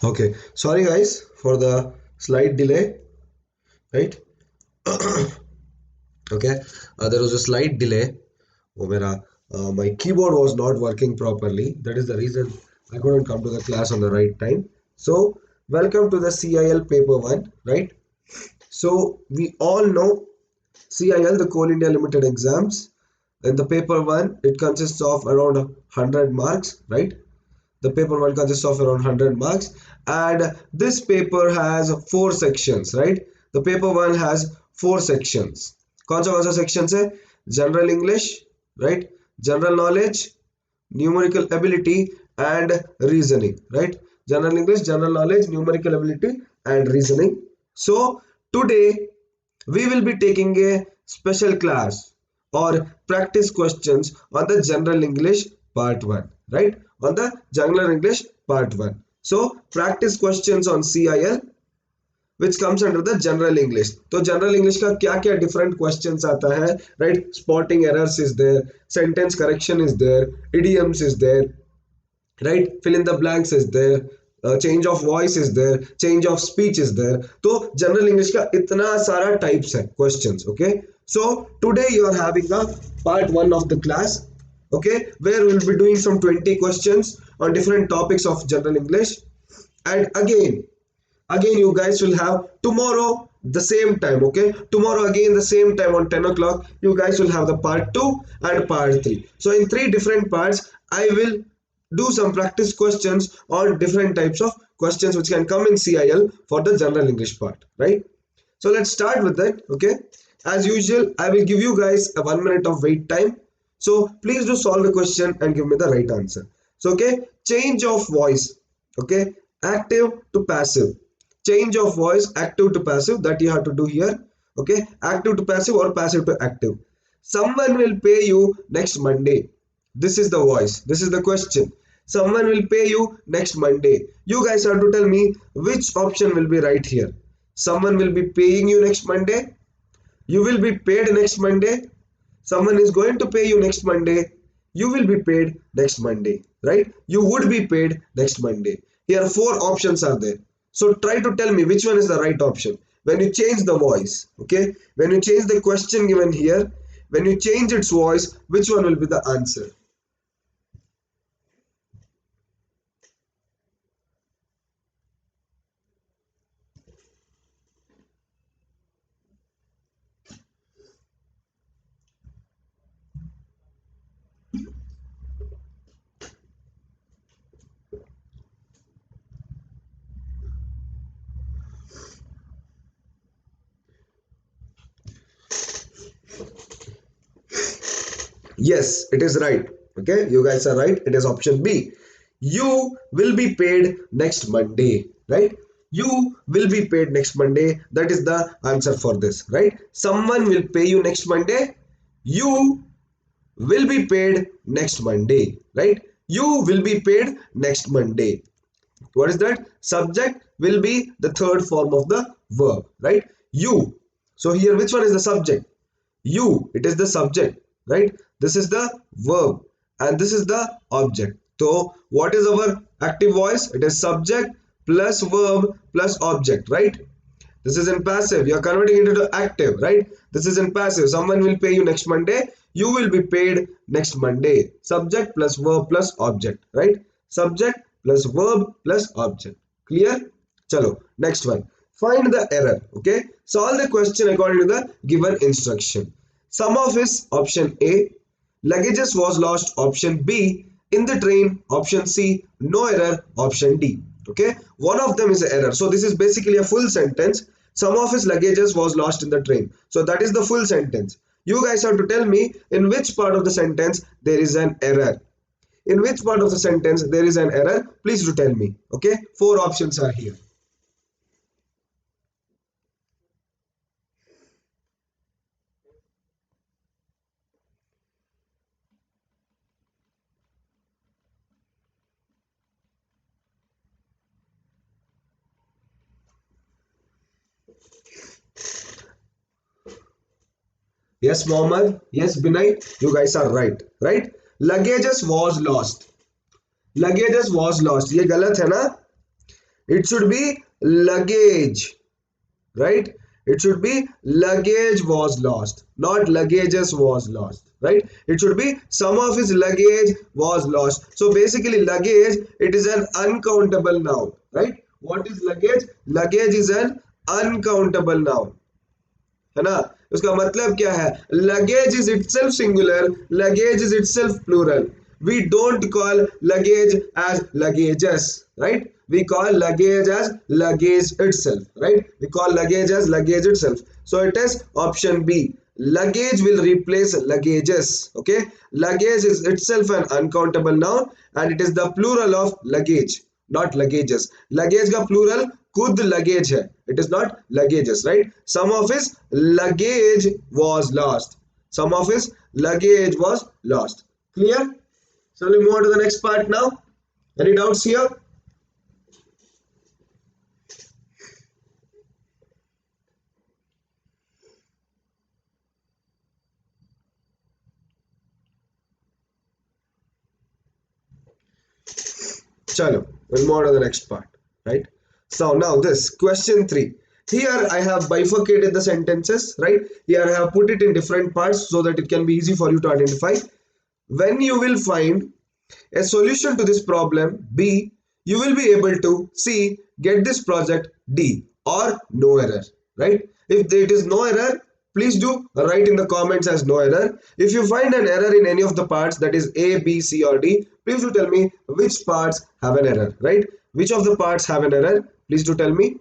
Okay, sorry guys for the slight delay, right? Okay, there was a slight delay. Oh, my keyboard was not working properly. That is the reason I couldn't come to the class on the right time. So, welcome to the CIL paper 1, right? So, we all know CIL, the Coal India Limited exams. In the paper 1, it consists of around 100 marks, right? The paper 1 consists of around 100 marks, and this paper has 4 sections, right? The paper 1 has 4 sections. कौन सा sections है? General English, right? General knowledge, numerical ability, and reasoning, right? General English, general knowledge, numerical ability, and reasoning. So today we will be taking a special class or practice questions on the general English part 1, right? On the general English part 1. So practice questions on CIL which comes under the general English. तो general English का क्या क्या different questions आता है, right? Spotting errors is there, sentence correction is there, idioms is there, right? Fill in the blanks is there, change of voice is there, change of speech is there. तो general English का इतना सारा types है questions. Okay, so today you are having a part 1 of the class, okay, where we will be doing some 20 questions on different topics of general English. And again you guys will have tomorrow the same time. Okay, tomorrow again the same time on 10 o'clock you guys will have the part 2 and part 3. So in 3 different parts I will do some practice questions on different types of questions which can come in CIL for the general English part, right? So let's start with that. Okay, as usual I will give you guys a 1 minute of wait time, so please do solve the question and give me the right answer. So okay, change of voice. Okay, active to passive, change of voice, active to passive, that you have to do here. Okay, active to passive or passive to active. Someone will pay you next Monday. This is the voice, this is the question. Someone will pay you next Monday. You guys have to tell me which option will be right here. Someone will be paying you next Monday, you will be paid next Monday, someone is going to pay you next Monday, you will be paid next Monday, right? You would be paid next Monday. Here 4 options are there, so try to tell me which one is the right option. When you change the voice, okay, when you change the question given here, when you change its voice, which one will be the answer? Yes, it is right. Okay, you guys are right. It is option B. You will be paid next Monday, right? You will be paid next Monday. That is the answer for this, right? Someone will pay you next Monday. You will be paid next Monday, right? You will be paid next Monday. What is that? Subject will be the third form of the verb, right? You. So here, which one is the subject? You, it is the subject, right? This is the verb and this is the object. So what is our active voice? It is subject plus verb plus object, right? This is in passive, you are converting it into active, right? This is in passive. Someone will pay you next Monday, you will be paid next Monday. Subject plus verb plus object, right? Subject plus verb plus object. Clear? Chalo, next one. Find the error. Okay, solve the question according to the given instruction. Some of his, option A. Luggages was lost, option B. In the train, option C. No error, option D. Okay, one of them is an error. So this is basically a full sentence. Some of his luggages was lost in the train. So that is the full sentence. You guys have to tell me in which part of the sentence there is an error. In which part of the sentence there is an error, please do tell me. Okay, 4 options are here. Yes, Mohammed. Yes, Binay. You guys are right. Right? Luggages was lost. Luggages was lost. ये गलत है ना? It should be luggage, right? It should be luggage was lost, not luggages was lost, right? It should be some of his luggage was lost. So basically luggage, it is an uncountable noun, right? What is luggage? Luggage is an uncountable noun, है ना? उसका मतलब क्या है? Luggage is itself singular, luggage is itself plural. We don't call luggage as luggages, right? We call luggage as luggage itself, right? We call luggage as luggage itself. So it is option B. Luggage will replace luggages. Okay, luggage is itself an uncountable noun and it is the plural of luggage, not luggages. Luggage का plural खुद luggage है. It is not luggages, right? Some of his luggage was lost. Some of his luggage was lost. Clear? So we move on to the next part now. Any doubts here? Chalo, we'll move on to the next part, right? So now this question 3. Here I have bifurcated the sentences, right? Here I have put it in different parts so that it can be easy for you to identify. When you will find a solution to this problem B, you will be able to C, get this project D, or no error, right? If it is no error, please do write in the comments as no error. If you find an error in any of the parts, that is A, B, C or D, please do tell me which parts have an error, right? Which of the parts have an error? Please do tell me.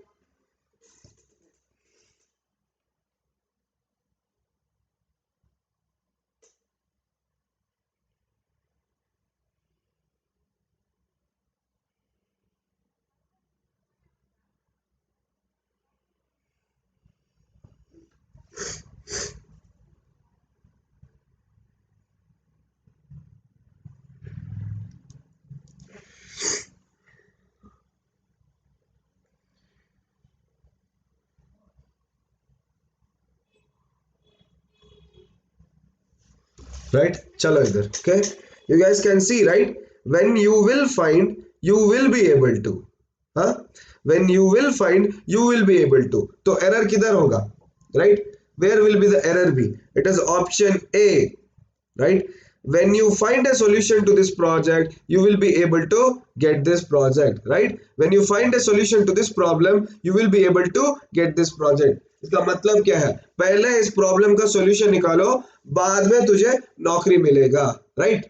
Right, chalo idhar. Okay, you guys can see, right? When you will find, you will be able to, huh? When you will find, you will be able to. So error kidhar hoga, right? Where will be the error be? It is option A, right? When you find a solution to this project, you will be able to get this project, right? When you find a solution to this problem, you will be able to get this project. इसका मतलब क्या है? पहले इस problem का solution निकालो, बाद में तुझे नौकरी मिलेगा, right?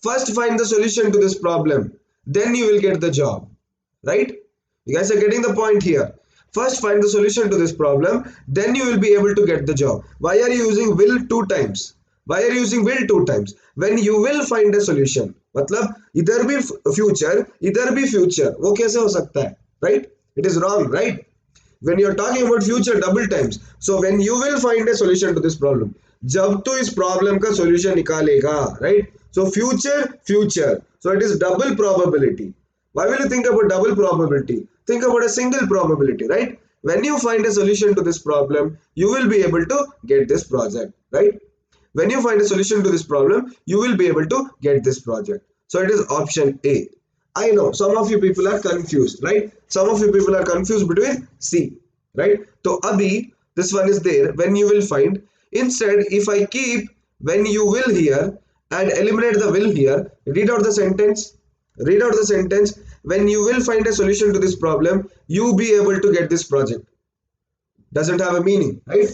First find the solution to this problem, then you will get the job, right? You guys are getting the point here. First find the solution to this problem, then you will be able to get the job. Why are you using will two times? Why are you using will two times? When you will find a solution, मतलब इधर भी future, इधर भी future, वो कैसे हो सकता है, right? It is wrong, right? When you are talking about future double times, so when you will find a solution to this problem, जब तू इस problem का solution निकालेगा, right? So future, so it is double probability. Why will you think about double probability? Think about a single probability, right? When you find a solution to this problem, you will be able to get this project, right? When you find a solution to this problem, you will be able to get this project. So it is option A. I know some of you people are confused, right? Some of you people are confused between C, right? So abhi, this one is there. When you will find, instead if I keep when you will here and eliminate the will here, read out the sentence. Read out the sentence. When you will find a solution to this problem, you be able to get this project. Doesn't have a meaning, right?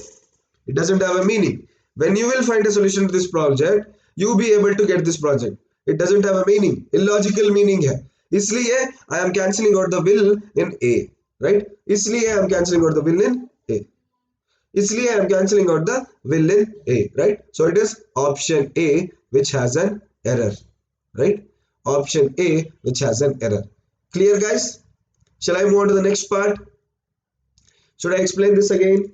It doesn't have a meaning. When you will find a solution to this project, you be able to get this project. It doesn't have a meaning. Illogical meaning है. इसलिए I am cancelling out the will in A, right? इसलिए I am cancelling out the will in A. इसलिए I am cancelling out the will in A, right? So it is option A which has an error, right? Option A which has an error. Clear, guys? Shall I move on to the next part? Should I explain this again?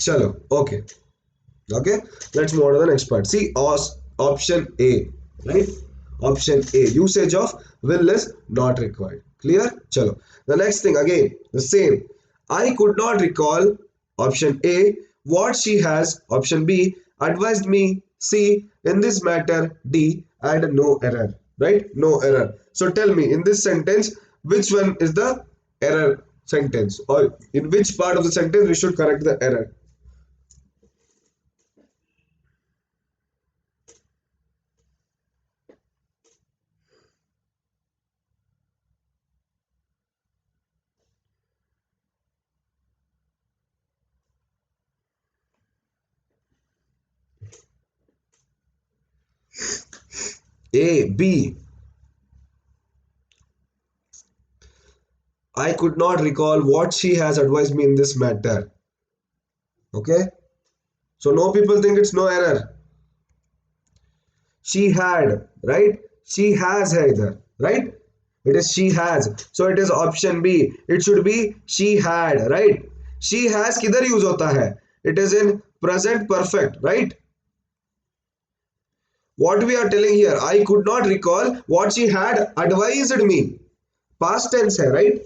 Chalo, okay, let's move on to the next part. See, option A, right? option A. Usage of will is not required. Clear? Chalo. The next thing again, the same. I could not recall, option A, what she has, option B, advised me, C, in this matter, D, and no error. Right? No error. So tell me, in this sentence, which one is the error sentence, or in which part of the sentence we should correct the error? A, B. I could not recall what she has advised me in this matter. Okay? So no people think it's no error. She had, right? She has है इधर, right? It is she has. So it is option B. It should be she had, right? She has किधर use होता है? It is in present perfect, right? What we are telling here, I could not recall what she had advised me. Past tense है, right?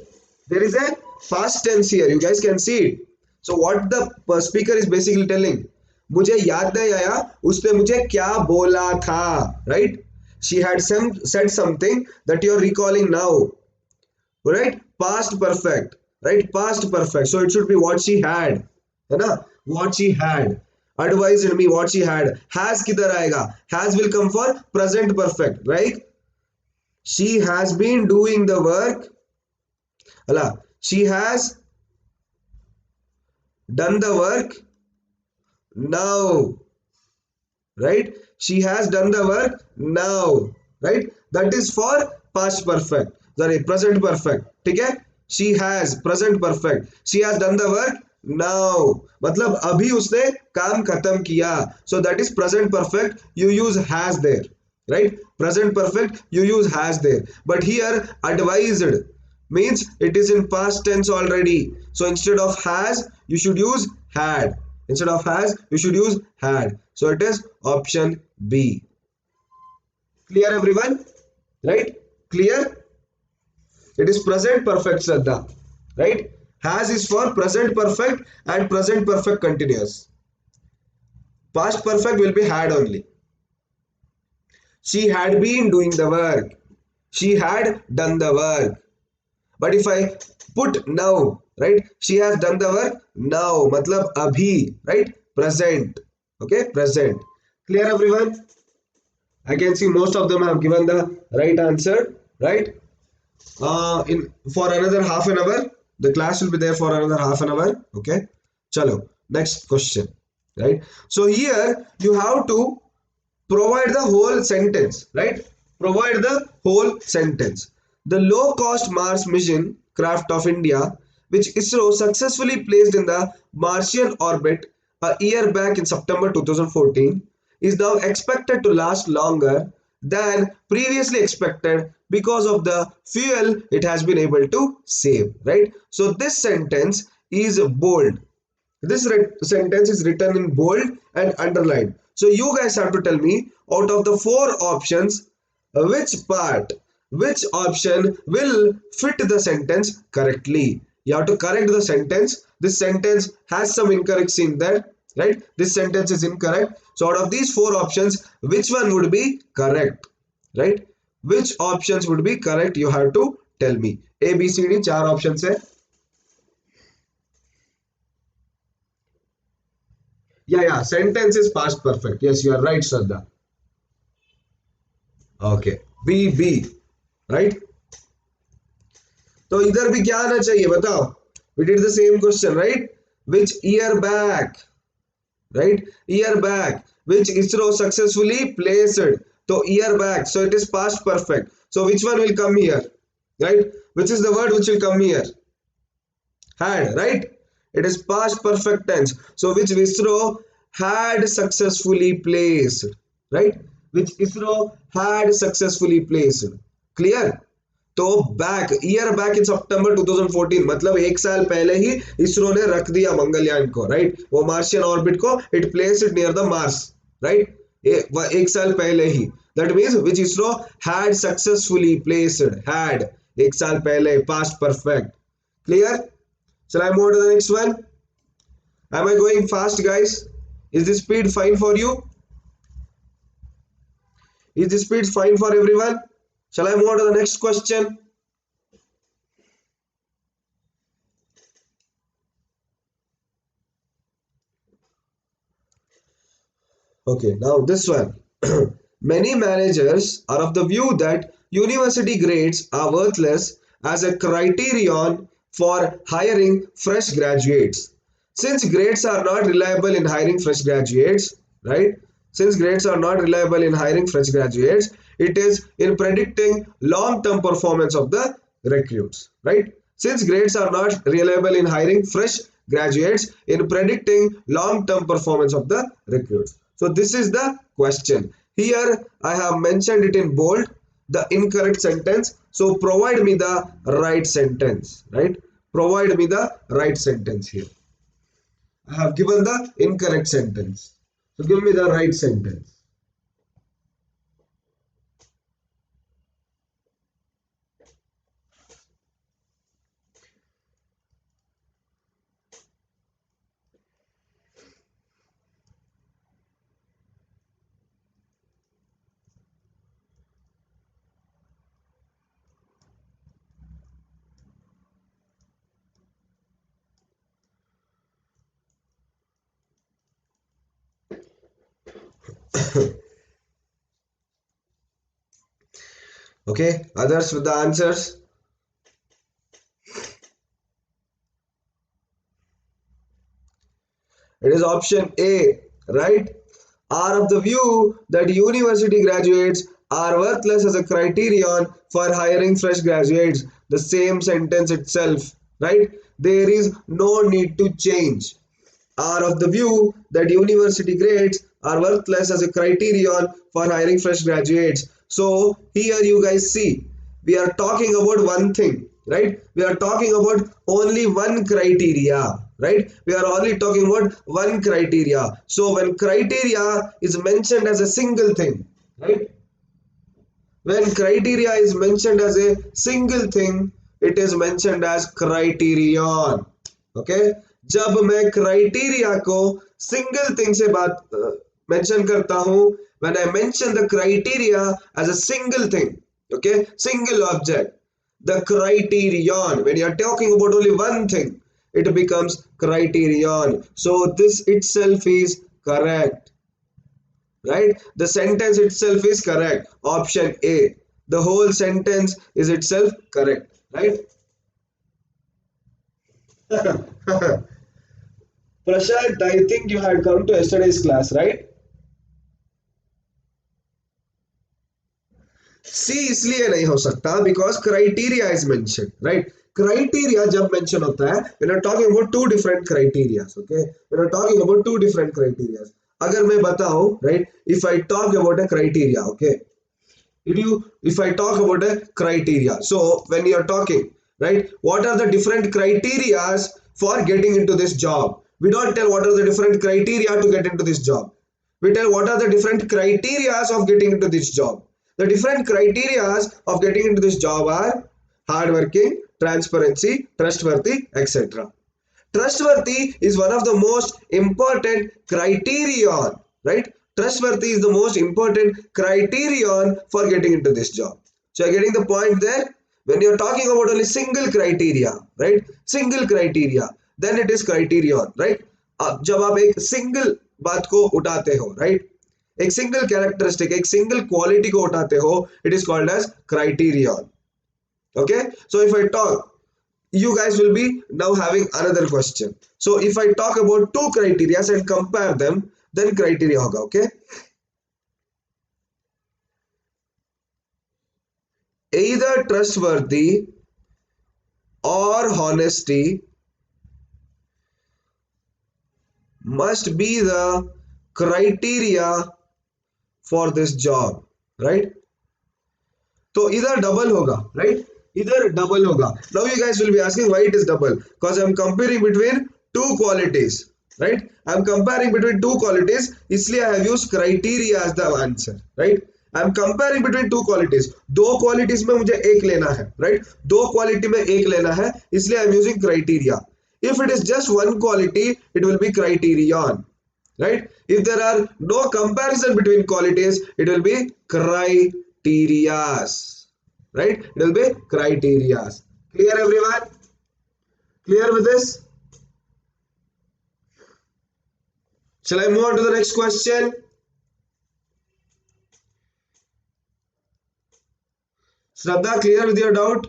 There is a past tense here. You guys can see it. So what the speaker is basically telling, मुझे याद नहीं आया उसने मुझे क्या बोला था, right? She had said something that you are recalling now, right? Past perfect, right? Past perfect. So it should be what she had, है ना? What she had advised me, what she had. Has किधर आएगा? Has will come for present perfect, right? She has been doing the work. Allah, she has done the work now, right? She has done the work now, right? That is for past perfect, sorry, present perfect. ठीक है? She has, present perfect. She has done the work now, मतलब अभी उसने काम खत्म किया. So that is present perfect. You use has there, right? Present perfect, you use has there. But here advised means it is in past tense already. So instead of has, you should use had. Instead of has, you should use had. So it is option B. Clear everyone? Right? Clear? It is present perfect, Shraddha. Right? Has is for present perfect and present perfect continuous. Past perfect will be had only. She had been doing the work. She had done the work. But if I put now, right? She has done the work now. Matlab abhi, right? Present. Okay? Present. Clear everyone? I can see most of them have given the right answer, right? In for another half an hour, the class will be there for another half an hour. Okay? Chalo. Next question. Right? So here you have to provide the whole sentence, right? Provide the whole sentence. The low-cost Mars mission craft of India, which ISRO successfully placed in the Martian orbit a year back in September 2014, is now expected to last longer than previously expected because of the fuel it has been able to save, right? So this sentence is bold. This sentence is written in bold and underlined. So you guys have to tell me out of the four options, which option will fit the sentence correctly. You have to correct the sentence. This sentence has some incorrects in there, right? This sentence is incorrect. So out of these four options, which one would be correct, right? Which options would be correct? You have to tell me. A, B, C, D, चार options है. Yeah, sentence is past perfect. Yes, you are right, Shraddha. Okay, B, right? तो इधर भी क्या आना चाहिए बताओ? We did the same question, right? Which year back, right? Year back, which ISRO successfully placed. So year back, so it is past perfect. So which one will come here, right? Which is the word which will come here? Had, right? It is past perfect tense. So which ISRO had successfully placed, right? Which ISRO had successfully placed. Clear? तो back year back in सितंबर 2014 मतलब एक साल पहले ही इसरो ने रख दिया मंगलयान को, right? वो मार्शियन ऑर्बिट को it placed near the Mars, right? एक साल पहले ही. That means which ISRO had successfully placed. Had. एक साल पहले. Past perfect. Clear? Shall I move to the next one? Am I going fast, guys? Is the speed fine for you? Is the speed fine for everyone? Shall I move on to the next question? Okay, now this one. Many managers are of the view that university grades are worthless as a criterion for hiring fresh graduates. Since grades are not reliable in hiring fresh graduates, right? Since grades are not reliable in hiring fresh graduates, it is in predicting long-term performance of the recruits, right? Since grades are not reliable in hiring fresh graduates, in predicting long-term performance of the recruits. So this is the question. Here I have mentioned it in bold, the incorrect sentence. So provide me the right sentence, right? Provide me the right sentence here. I have given the incorrect sentence. So give me the right sentence. Okay, others with the answers. It is option A, right? Are of the view that university graduates are worthless as a criterion for hiring fresh graduates. The same sentence itself, right? There is no need to change. Are of the view that university grades are worthless as a criterion for hiring fresh graduates. So here you guys see, we are talking about one thing, right? We are talking about only one criteria, right? We are only talking about one criteria. So when criteria is mentioned as a single thing, right? When criteria is mentioned as a single thing, it is mentioned as criterion. Okay? जब मैं criteria को single thing से बात mention करता हूँ, when I mention the criteria as a single thing, okay, single object, the criterion, when you are talking about only one thing, it becomes criterion. So this itself is correct, right? The sentence itself is correct. Option A. The whole sentence is itself correct, right? Prashant, I think you had come to yesterday's class, right? सी इसलिए नहीं हो सकता because criteria is mention, right? Criteria जब mention होता है, we are talking about two different criterias, okay? We are talking about two different criterias. अगर मैं बताऊं, right, if I talk about a criteria, okay, if I talk about a criteria, so when you are talking, right, what are the different criterias for getting into this job? We don't tell what are the different criteria to get into this job. We tell what are the different criterias of getting into this job. The different criterias of getting into this job are hardworking, transparency, trustworthy, etc. Trustworthy is one of the most important criterion, right? Trustworthy is the most important criterion for getting into this job. So you're getting the point there? When you're talking about only single criteria, right? Single criteria, then it is criterion, right? जब आप एक single बात को उठाते हो, right? एक single characteristic, एक single quality को उठाते हो, it is called as criterion. Okay? So if I talk, you guys will be now having another question. So if I talk about two criteria and compare them, then criteria होगा, okay? Either trustworthy or honesty must be the criteria for this job, right? तो इधर double होगा, right? इधर double होगा. Now you guys will be asking why it is double, because I'm comparing between two qualities, right? I'm comparing between two qualities, इसलिए I have used criteria as the answer, right? I am comparing between two qualities, दो qualities में मुझे एक लेना है, right, दो quality में एक लेना है, इसलिए I am using criteria. If it is just one quality it will be criterion, right? If there are no comparison between qualities it will be criterias, right? It will be criterias. Clear everyone? Clear with this? Shall I move on to the next question? Shraddha, clear with your doubt?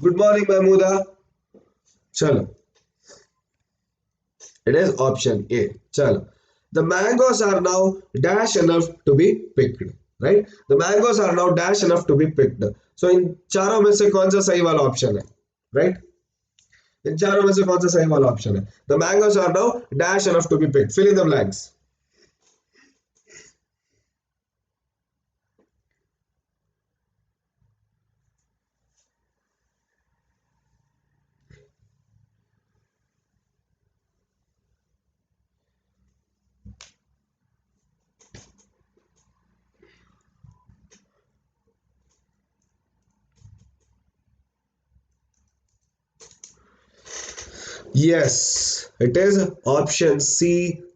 Good morning Mahmooda. Chalo, it is option A. Chalo, the mangoes are now dash enough to be picked, right? The mangoes are now dash enough to be picked. So इन चारों में से कौन सा सही वाला option है, right? इन चारों में से कौन सा सही वाला ऑप्शन है? The mangoes are now dash enough to be picked. Fill in the blanks. Yes, it is option C,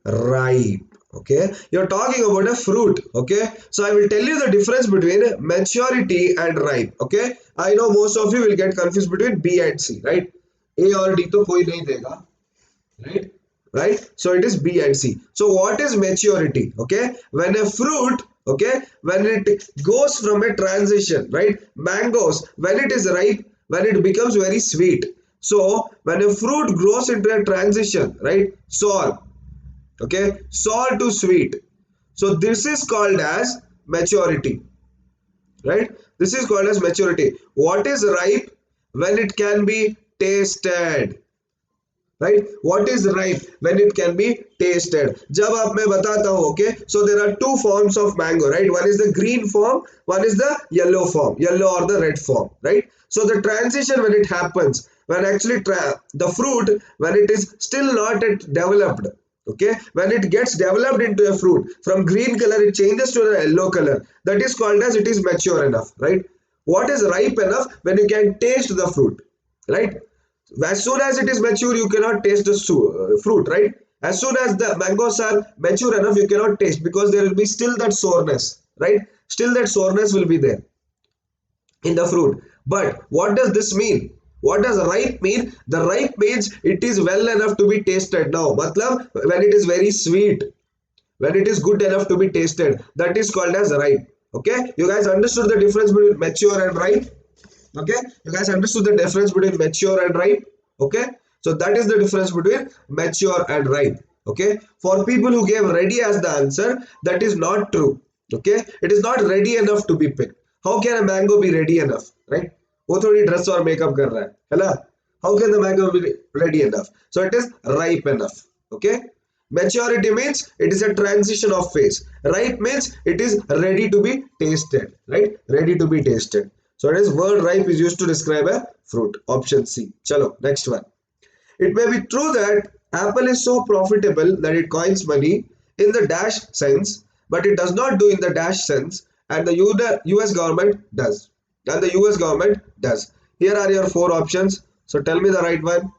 ripe. Okay, you're talking about a fruit. Okay, so I will tell you the difference between maturity and ripe. Okay, I know most of you will get confused between B and C, right? A or D तो कोई नहीं देगा, right? Right? So it is B and C. So what is maturity? Okay, when a fruit, okay, when it goes from a transition, right? Mangoes, when it is ripe, when it becomes very sweet. So when a fruit grows into a transition, right? Sour, okay, sour to sweet. So this is called as maturity, right? This is called as maturity. What is ripe? When it can be tasted, right? What is ripe? When it can be tasted. जब आप मैं बताता हूँ, okay, so there are two forms of mango, right? One is the green form, one is the yellow form, yellow or the red form, right? So the transition when it happens, when actually the fruit, when it is still not yet developed, okay, when it gets developed into a fruit, from green color it changes to a yellow color, that is called as it is mature enough, right? What is ripe enough? When you can taste the fruit, right? As soon as it is mature you cannot taste the fruit, right? As soon as the mangoes are mature enough you cannot taste, because there will be still that soreness, right? Still that soreness will be there in the fruit. But what does this mean? What does ripe mean? The ripe means it is well enough to be tasted now. Matlab, when it is very sweet, when it is good enough to be tasted, that is called as ripe. Okay, you guys understood the difference between mature and ripe? Okay, you guys understood the difference between mature and ripe? Okay, so that is the difference between mature and ripe. Okay, for people who gave ready as the answer, that is not true. Okay, it is not ready enough to be picked. How can a mango be ready enough, right? वो थोड़ी dress और makeup कर रहा है ना? How can the mango be ready enough? So it is ripe enough. Okay, maturity means it is a transition of phase. Ripe means it is ready to be tasted, right? Ready to be tasted. So it is word ripe is used to describe a fruit. Option C. Chalo, next one. It may be true that Apple is so profitable that it coins money in the dash sense, but it does not do in the dash sense, and the US government does. And the US government does. Here are your four options. So tell me the right one.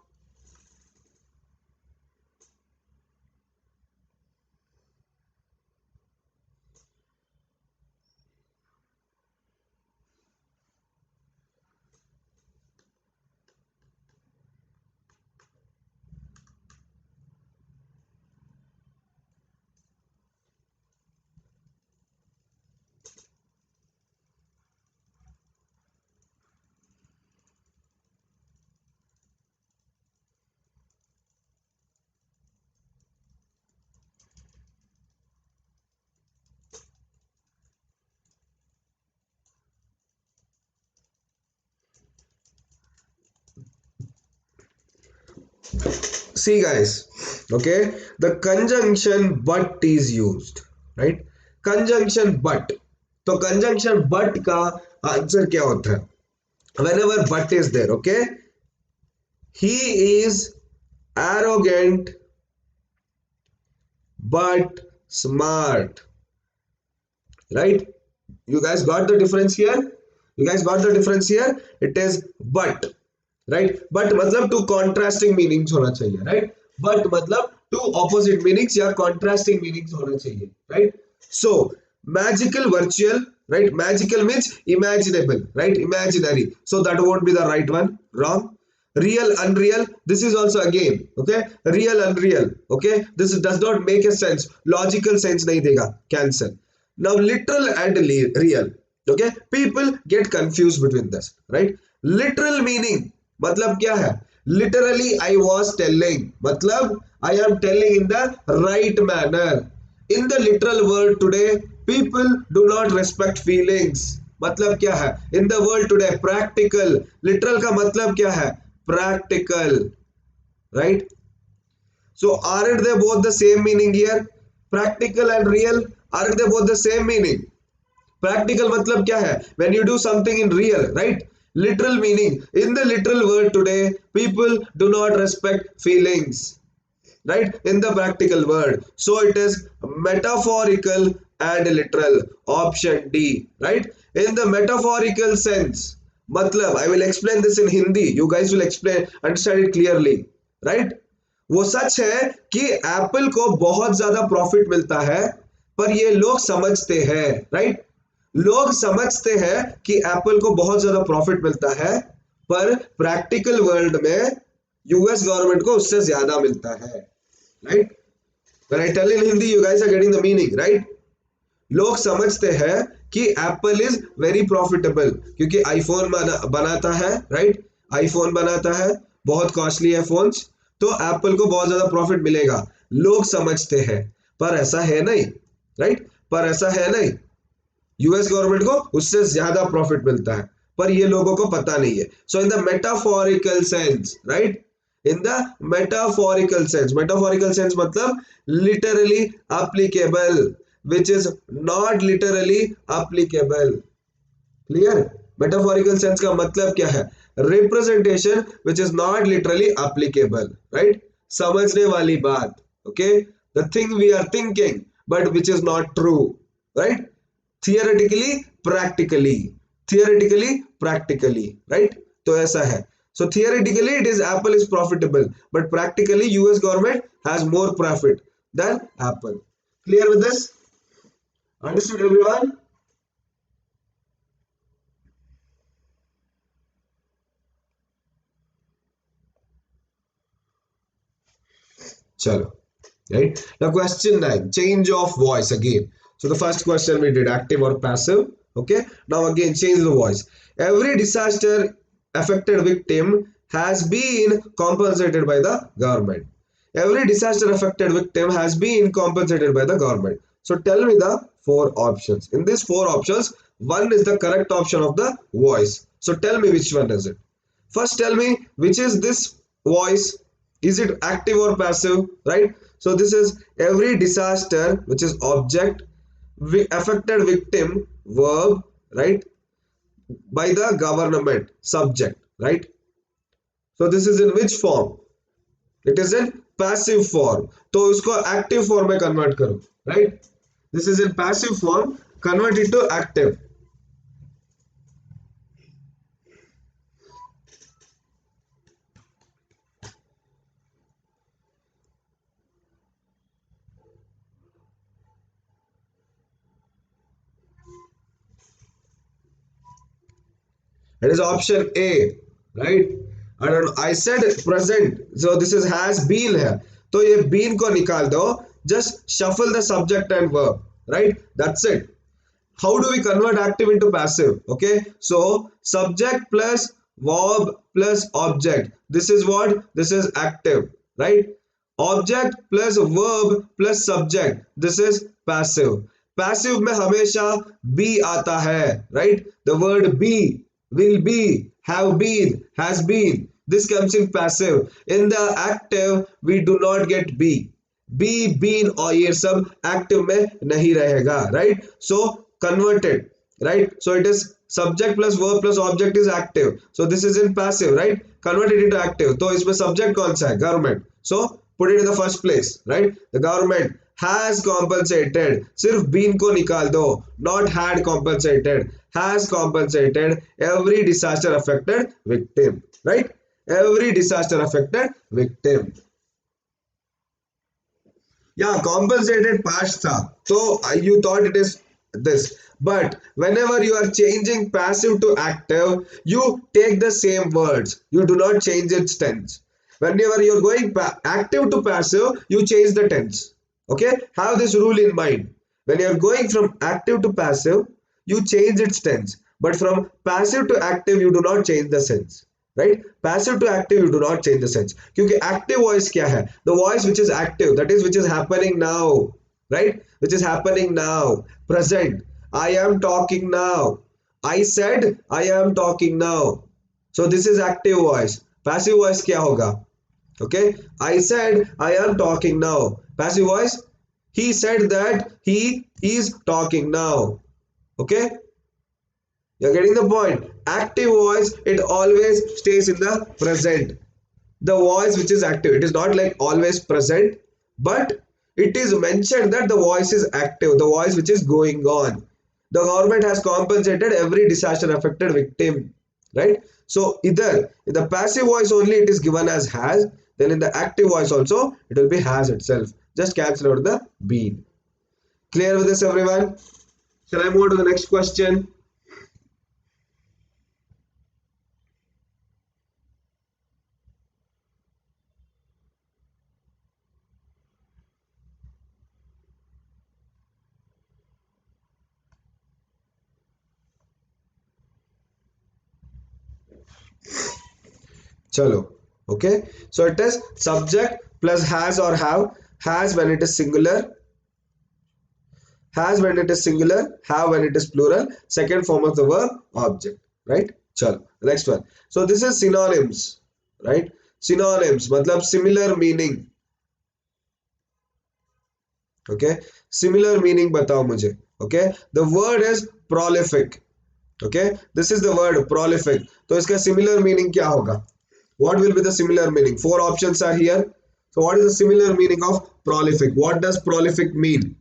See guys, okay, the conjunction but is used, right? Conjunction but. तो conjunction but का answer क्या होता है? Whenever but is there, okay, he is arrogant but smart. right? You guys got the difference here? You guys got the difference here? It is but, right? But मतलब two contrasting meanings होना चाहिए, right? But मतलब two opposite meanings या contrasting meanings होना चाहिए, right? So magical, virtual, right? Magical means imaginable, right? Imaginary. So that won't be the right one. Wrong. Real, unreal. This is also again, okay? Real, unreal. Okay? This does not make a sense. Logical sense नहीं देगा. Cancel. Now literal and real. Okay? People get confused between this, right? Literal meaning मतलब क्या है? Literally I was telling मतलब I am telling in the right manner. In the literal world today people do not respect feelings. मतलब क्या है? In the world today practical. Literal का मतलब क्या है? Practical, right? So aren't they both the same meaning here? Practical and real, aren't they both the same meaning? Practical मतलब क्या है? When you do something in real, right? Literal meaning, in the literal world today people do not respect feelings, right? In the practical world. So it is metaphorical and literal. Option D, right? In the metaphorical sense, matlab I will explain this in Hindi, you guys will explain understand it clearly, right? वो सच है कि Apple को बहुत ज्यादा profit मिलता है, पर ये लोग समझते हैं, राइट? लोग समझते हैं कि एप्पल को बहुत ज्यादा प्रॉफिट मिलता है, पर प्रैक्टिकल वर्ल्ड में यूएस गवर्नमेंट को उससे ज्यादा मिलता है, right? When I tell in Hindi, you guys are getting the meaning, right? लोग समझते हैं कि एप्पल इज वेरी प्रॉफिटेबल क्योंकि आईफोन बनाता है, राइट? आईफोन बनाता है, बहुत कॉस्टली है फोन्स, तो एप्पल को बहुत ज्यादा प्रॉफिट मिलेगा, लोग समझते हैं, पर ऐसा है नहीं, राइट? पर ऐसा है नहीं, यूएस गवर्नमेंट को उससे ज्यादा प्रॉफिट मिलता है, पर ये लोगों को पता नहीं है. So in the metaphorical sense, right? In the metaphorical sense मतलब literally applicable, which is not literally applicable. Clear? Metaphorical sense का मतलब क्या है? Representation which is not literally applicable, right? समझने वाली बात, okay? The thing we are thinking but which is not true, right? Theoretically, practically, right? तो ऐसा है. So theoretically it is Apple is profitable, but practically US government has more profit than Apple. Clear with this? Understood everyone? Chalo. Right? Now question 9. Change of voice again. So the first question we did active or passive. Okay. Now again change the voice. Every disaster affected victim has been compensated by the government. Every disaster affected victim has been compensated by the government. So tell me the four options. In these four options, one is the correct option of the voice. So tell me which one is it. First tell me which is this voice. Is it active or passive, right? So this is every disaster, which is object, affected victim, verb, right? By the government, subject, right? So this is in which form? It is in passive form. तो उसको active form में convert करो, right? This is in passive form, convert it to active. It is option A, right? I don't know. I said present, so this is has been है. तो ये been को निकाल दो. Just shuffle the subject and verb, right? That's it. How do we convert active into passive? Okay, so subject plus verb plus object. This is what? This is active, right? Object plus verb plus subject. This is passive. Passive में हमेशा be आता है, right? The word be, will be, have been, has been. This comes in passive. In the active, we do not get be. Be, been और ये सब active में नहीं रहेगा, right? So converted, right? So it is subject plus verb plus object is active. So this is in passive, right? Converted into active. तो इसमें subject कौन सा है? Government. So put it in the first place, right? The government has compensated, सिर्फ been को निकाल दो, not had compensated, has compensated every disaster affected victim, right? Every disaster affected victim. Yeah, compensated past tha. So you thought it is this. But whenever you are changing passive to active, you take the same words. You do not change its tense. Whenever you are going active to passive, you change the tense. Okay? Have this rule in mind. When you are going from active to passive, you change its tense. But from passive to active, you do not change the sense. Right? Passive to active, you do not change the sense. क्योंकि active voice क्या है? The voice which is active, that is which is happening now, right? Which is happening now, present. I am talking now. I said I am talking now. So this is active voice. Passive voice क्या होगा? Okay, I said I am talking now. Passive voice, he said that he is talking now. Okay, you're getting the point. Active voice, it always stays in the present. The voice which is active, it is not like always present, but it is mentioned that the voice is active, the voice which is going on. The government has compensated every disaster affected victim, right? So either in the passive voice only it is given as has, then in the active voice also it will be has itself. Just cancel out the been. Clear with this, everyone? Shall I move to the next question? Chalo. Okay, so it is subject plus has or have. Has when it is singular, has when it is singular, have when it is plural, second form of the verb object, right? Chalo, next one. So this is synonyms, right? Synonyms matlab similar meaning. Okay, similar meaning batao mujhe. Okay, the word is prolific. Okay, this is the word prolific. तो इसका similar meaning क्या होगा? What will be the similar meaning? Four options are here. So what is the similar meaning of prolific? What does prolific mean?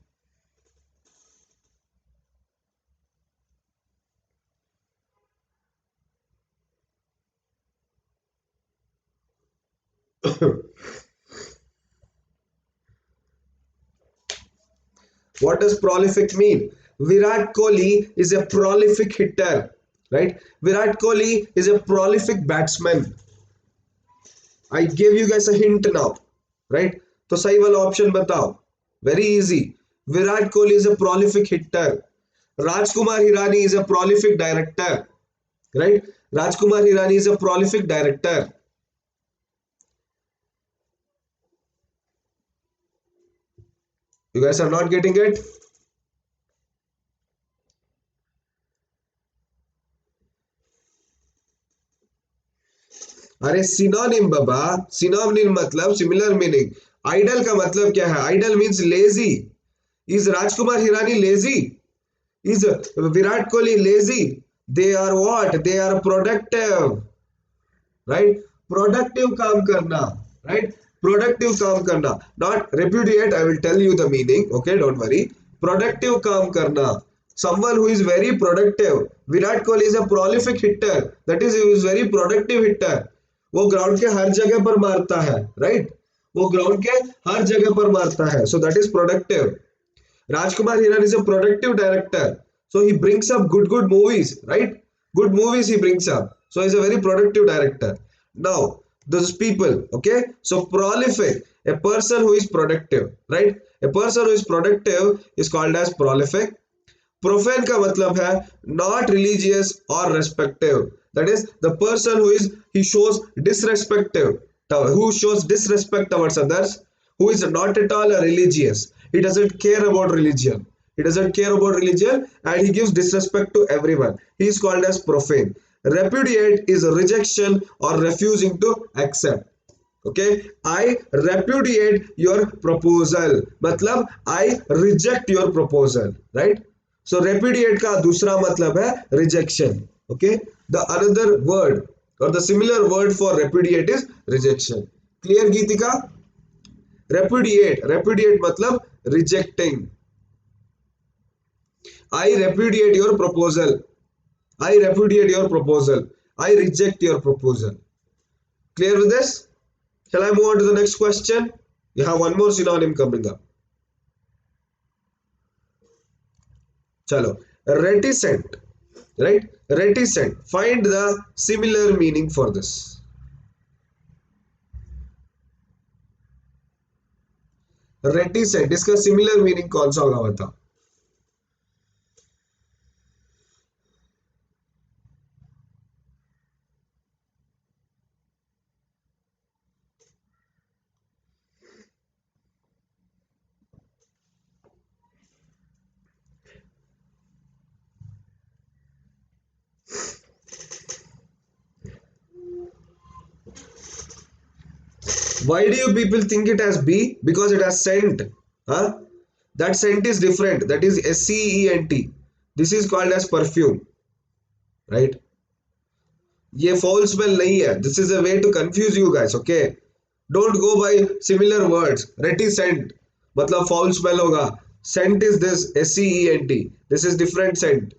What does prolific mean? Virat Kohli is a prolific hitter, right? Virat Kohli is a prolific batsman. I gave you guys a hint now, right? तो सही वाला option बताओ. Very easy. Virat Kohli is a prolific hitter. Rajkumar Hirani is a prolific director, right? Rajkumar Hirani is a prolific director. You guys are not getting it? अरे synonym बाबा, synonym मतलब similar meaning. Idle का मतलब क्या है? Idle means lazy. Is Rajkumar Hirani lazy? Is Virat Kohli lazy? They are what? They are productive, right? Productive काम करना, right? Productive काम करना, not repudiate. I will tell you the meaning, okay, don't worry. Productive काम करना, someone who is very productive. Virat Kohli is a prolific hitter, that is he is very productive hitter. वो ground के हर जगह पर मारता है, राइट? वो ग्राउंड के हर जगह पर मारता है, so that is productive. Rajkumar Hirani is a productive director, so he brings up good movies, right? Good movies he brings up, so he's a very productive director. Now those people, okay, so prolific, a person who is productive, right? A person who is productive is called as prolific. Profane का मतलब है not religious or respective, that is the person who is he shows disrespective, who shows disrespect towards others, who is not at all religious. He doesn't care about religion. He doesn't care about religion and he gives disrespect to everyone. He is called as profane. Repudiate is rejection or refusing to accept. Okay, I repudiate your proposal, मतलब I reject your proposal, right? So repudiate का दूसरा मतलब है rejection. Okay, the another word or the similar word for repudiate is rejection. Clear, Geetika? Repudiate, repudiate मतलब rejecting. I repudiate your proposal. I repudiate your proposal. I reject your proposal. Clear with this? Shall I move on to the next question? You have one more synonym coming up. Chalo. Reticent. Right? Reticent. Find the similar meaning for this. Reticent. इसका similar meaning कौन सा होगा बताओ? Why do you people think it has B? Because it has scent. Huh? That scent is different. That is SCENT. This is called as perfume. Right? ये foul smell नहीं है. This is a way to confuse you guys. Okay? Don't go by similar words. Reticent मतलब foul smell होगा. Scent is this SCENT. This is different scent.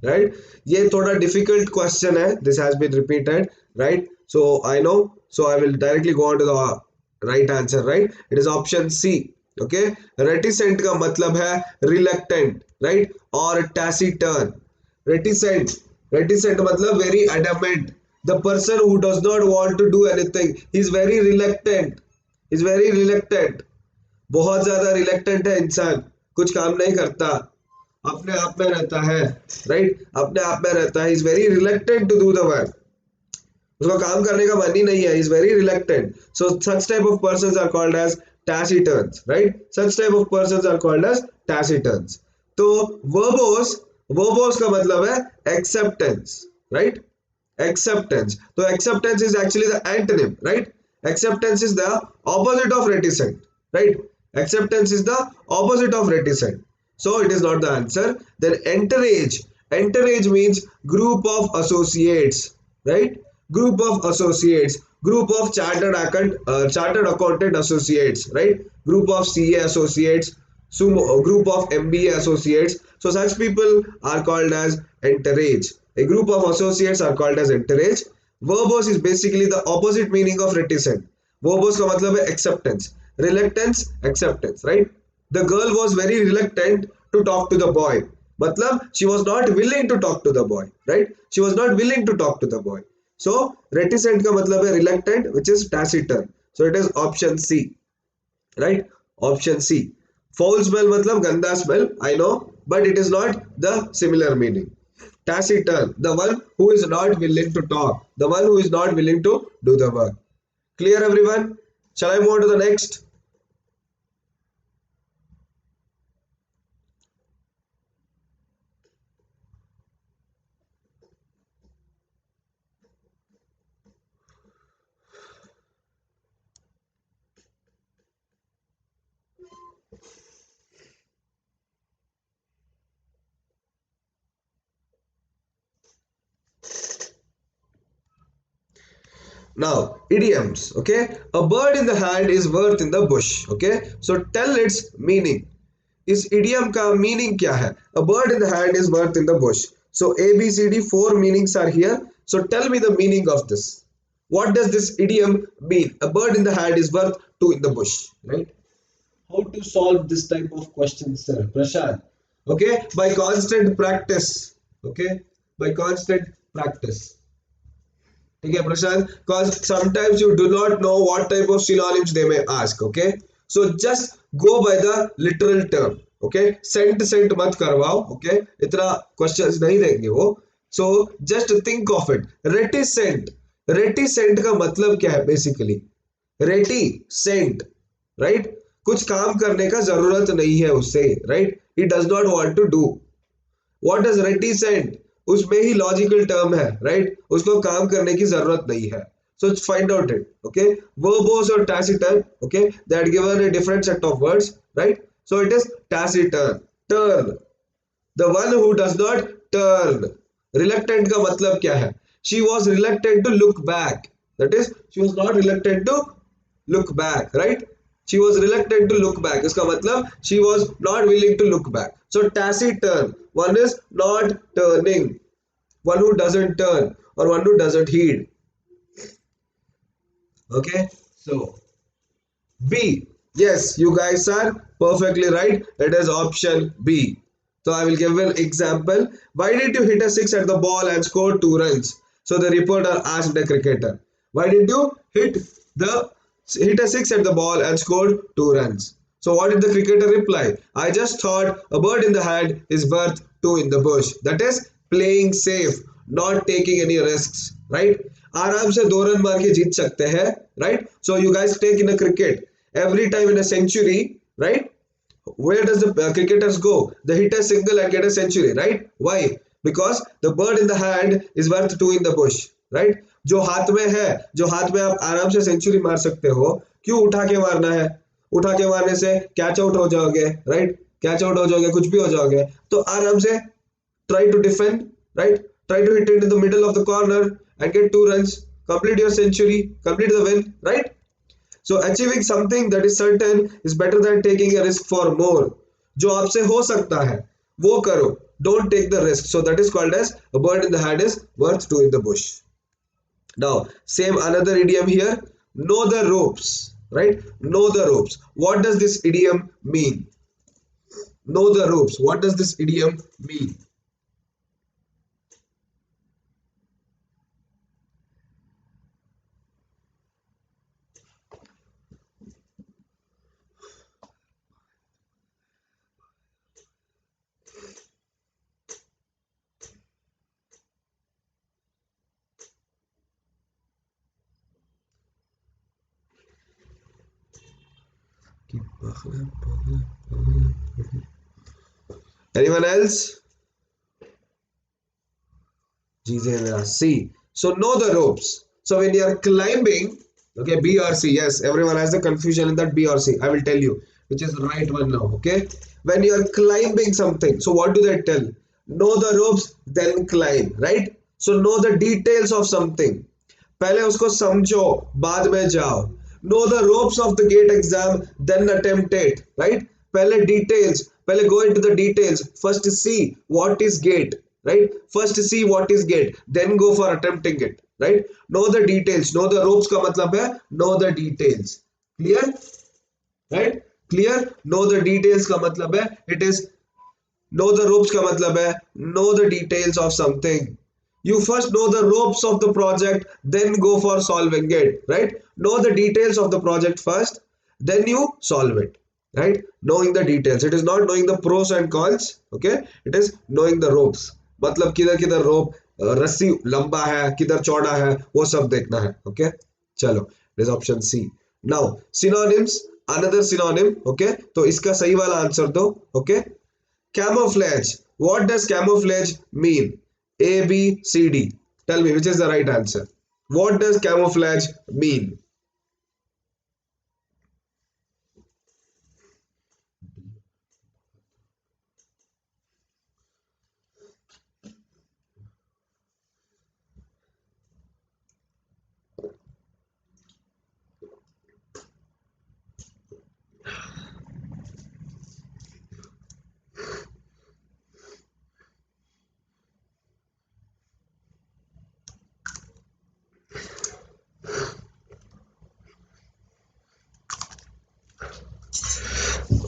Right? ये थोड़ा difficult question है. This has been repeated. Right? So I know. So I will directly go on to the right answer. Right? It is option C. Okay? Reticent का मतलब है reluctant. Right? और taciturn. Reticent. Reticent मतलब very adamant. The person who does not want to do anything. He is very reluctant. He is very reluctant. बहुत ज्यादा reluctant है इंसान. कुछ काम नहीं करता. अपने आप में रहता है. Right? अपने आप में रहता है. He is very reluctant to do the work. उसको काम करने का मन ही नहीं है. He is very reluctant. So such type of persons are called as taciturns. Right? Such type of persons are called as taciturns. तो verbose का मतलब है acceptance. Right? Acceptance. So acceptance is actually the antonym. Right? Acceptance is the opposite of reticent. Right? Acceptance is the opposite of reticent. So it is not the answer. Then entourage. Entourage means group of associates. Right? Group of associates. Group of chartered accountant associates. Right? Group of CA associates. Group of MBA associates. So such people are called as entourage. A group of associates are called as entourage. Verbose is basically the opposite meaning of reticent. Verbose का मतलब है acceptance. Reluctance, acceptance. Right? The girl was very reluctant to talk to the boy. मतलब she was not willing to talk to the boy. Right? She was not willing to talk to the boy. So reticent का मतलब है reluctant, which is taciturn. So it is option C. Right? Option C. Foul smell मतलब गंदा smell. I know, but it is not the similar meaning. Taciturn, the one who is not willing to talk, the one who is not willing to do the work. Clear, everyone? Shall I move on to the next? Now, idioms. Okay, a bird in the hand is worth in the bush. Okay, so tell its meaning. इस idiom का meaning क्या है? A bird in the hand is worth in the bush. So A, B, C, D, four meanings are here. So tell me the meaning of this. What does this idiom mean? A bird in the hand is worth two in the bush. Right? How to solve this type of questions, sir? Prashant. Okay, by constant practice. Okay, by constant practice. Okay, Prashant, because sometimes you do not know what type of synonyms they may ask. Okay, so just go by the literal term. Okay, scent मत करवाओ. Okay, इतना questions नहीं देंगे वो. So just think of it. Reticent. Reticent का मतलब क्या है basically? Reticent, right? कुछ काम करने का जरूरत नहीं है उससे, right? He does not want to do. What does reticent? उसमें ही लॉजिकल टर्म है, राइट? उसको काम करने की जरूरत नहीं है. So find out it. Okay, verbose or taciturn. Okay, that given a different set of words, right? So it is taciturn. Turn, the one who does not turn. Reluctant का मतलब क्या है? She was reluctant to look back. That is, she was not reluctant to look back, right? She was reluctant to look back. इसका मतलब she was not willing to look back. So taciturn, one is not turning, one who doesn't turn or one who doesn't heed. Okay, so B. Yes, you guys are perfectly right. It is option B. So I will give an example. Why did you hit a six at the ball and score 2 runs? So the reporter asked the cricketer. Why did you hit a six at the ball and scored 2 runs? So what did the cricketer reply? I just thought a bird in the hand is worth two in the bush. That is playing safe, not taking any risks, right? आराम से 2 run मार के जीत सकते हैं, right? So you guys take in a cricket every time in a century, right? Where does the cricketers go? They hit a single and get a century, right? Why? Because the bird in the hand is worth two in the bush, right? जो हाथ में है, जो हाथ में आप आराम से सेंचुरी मार सकते हो, क्यों उठा के मारना है? उठा के मारने से कैच आउट हो जाओगे, राइट? कैच आउट हो जाओगे, कुछ भी हो जाओगे, तो आराम से try to defend, right? Try to hit it in the middle of the corner and get 2 runs, complete your century, complete the win, right? So achieving something that is certain is better than taking a risk for more. जो आपसे हो सकता है वो करो, don't take the risk. So that is called as a bird in the hand is worth two in the bush. Now same another idiom here, know the ropes, right? Know the ropes. What does this idiom mean? Know the ropes. What does this idiom mean? Anyone else? C. So know the ropes. So when you are climbing, okay, B or C. Yes, everyone has the confusion in that B or C. I will tell you which is the right one now. Okay, when you are climbing something, so what do they tell? Know the ropes, then climb, right? So know the details of something. पहले उसको समझो, बाद में जाओ. Know the ropes of the gate exam, then attempt it, right? पहले details, पहले go into the details. First see what is gate, right? First see what is gate, then go for attempting it, right? Know the details. Know the ropes का मतलब है know the details. Clear? Right? Clear? Know the details का मतलब है it is know the ropes का मतलब है know the details of something. You first know the ropes of the project, then go for solving it, right? Know the details of the project first, then you solve it, right? Knowing the details. It is not knowing the pros and cons, okay? It is knowing the ropes. मतलब किधर किधर रोप रस्सी लंबा है, किधर चौड़ा है, वो सब देखना है, okay? चलो, it is option C. Now, synonyms, another synonym, okay? तो इसका सही वाला आंसर दो, okay? Camouflage. What does camouflage mean? A, B, C, D. Tell me which is the right answer. What does camouflage mean?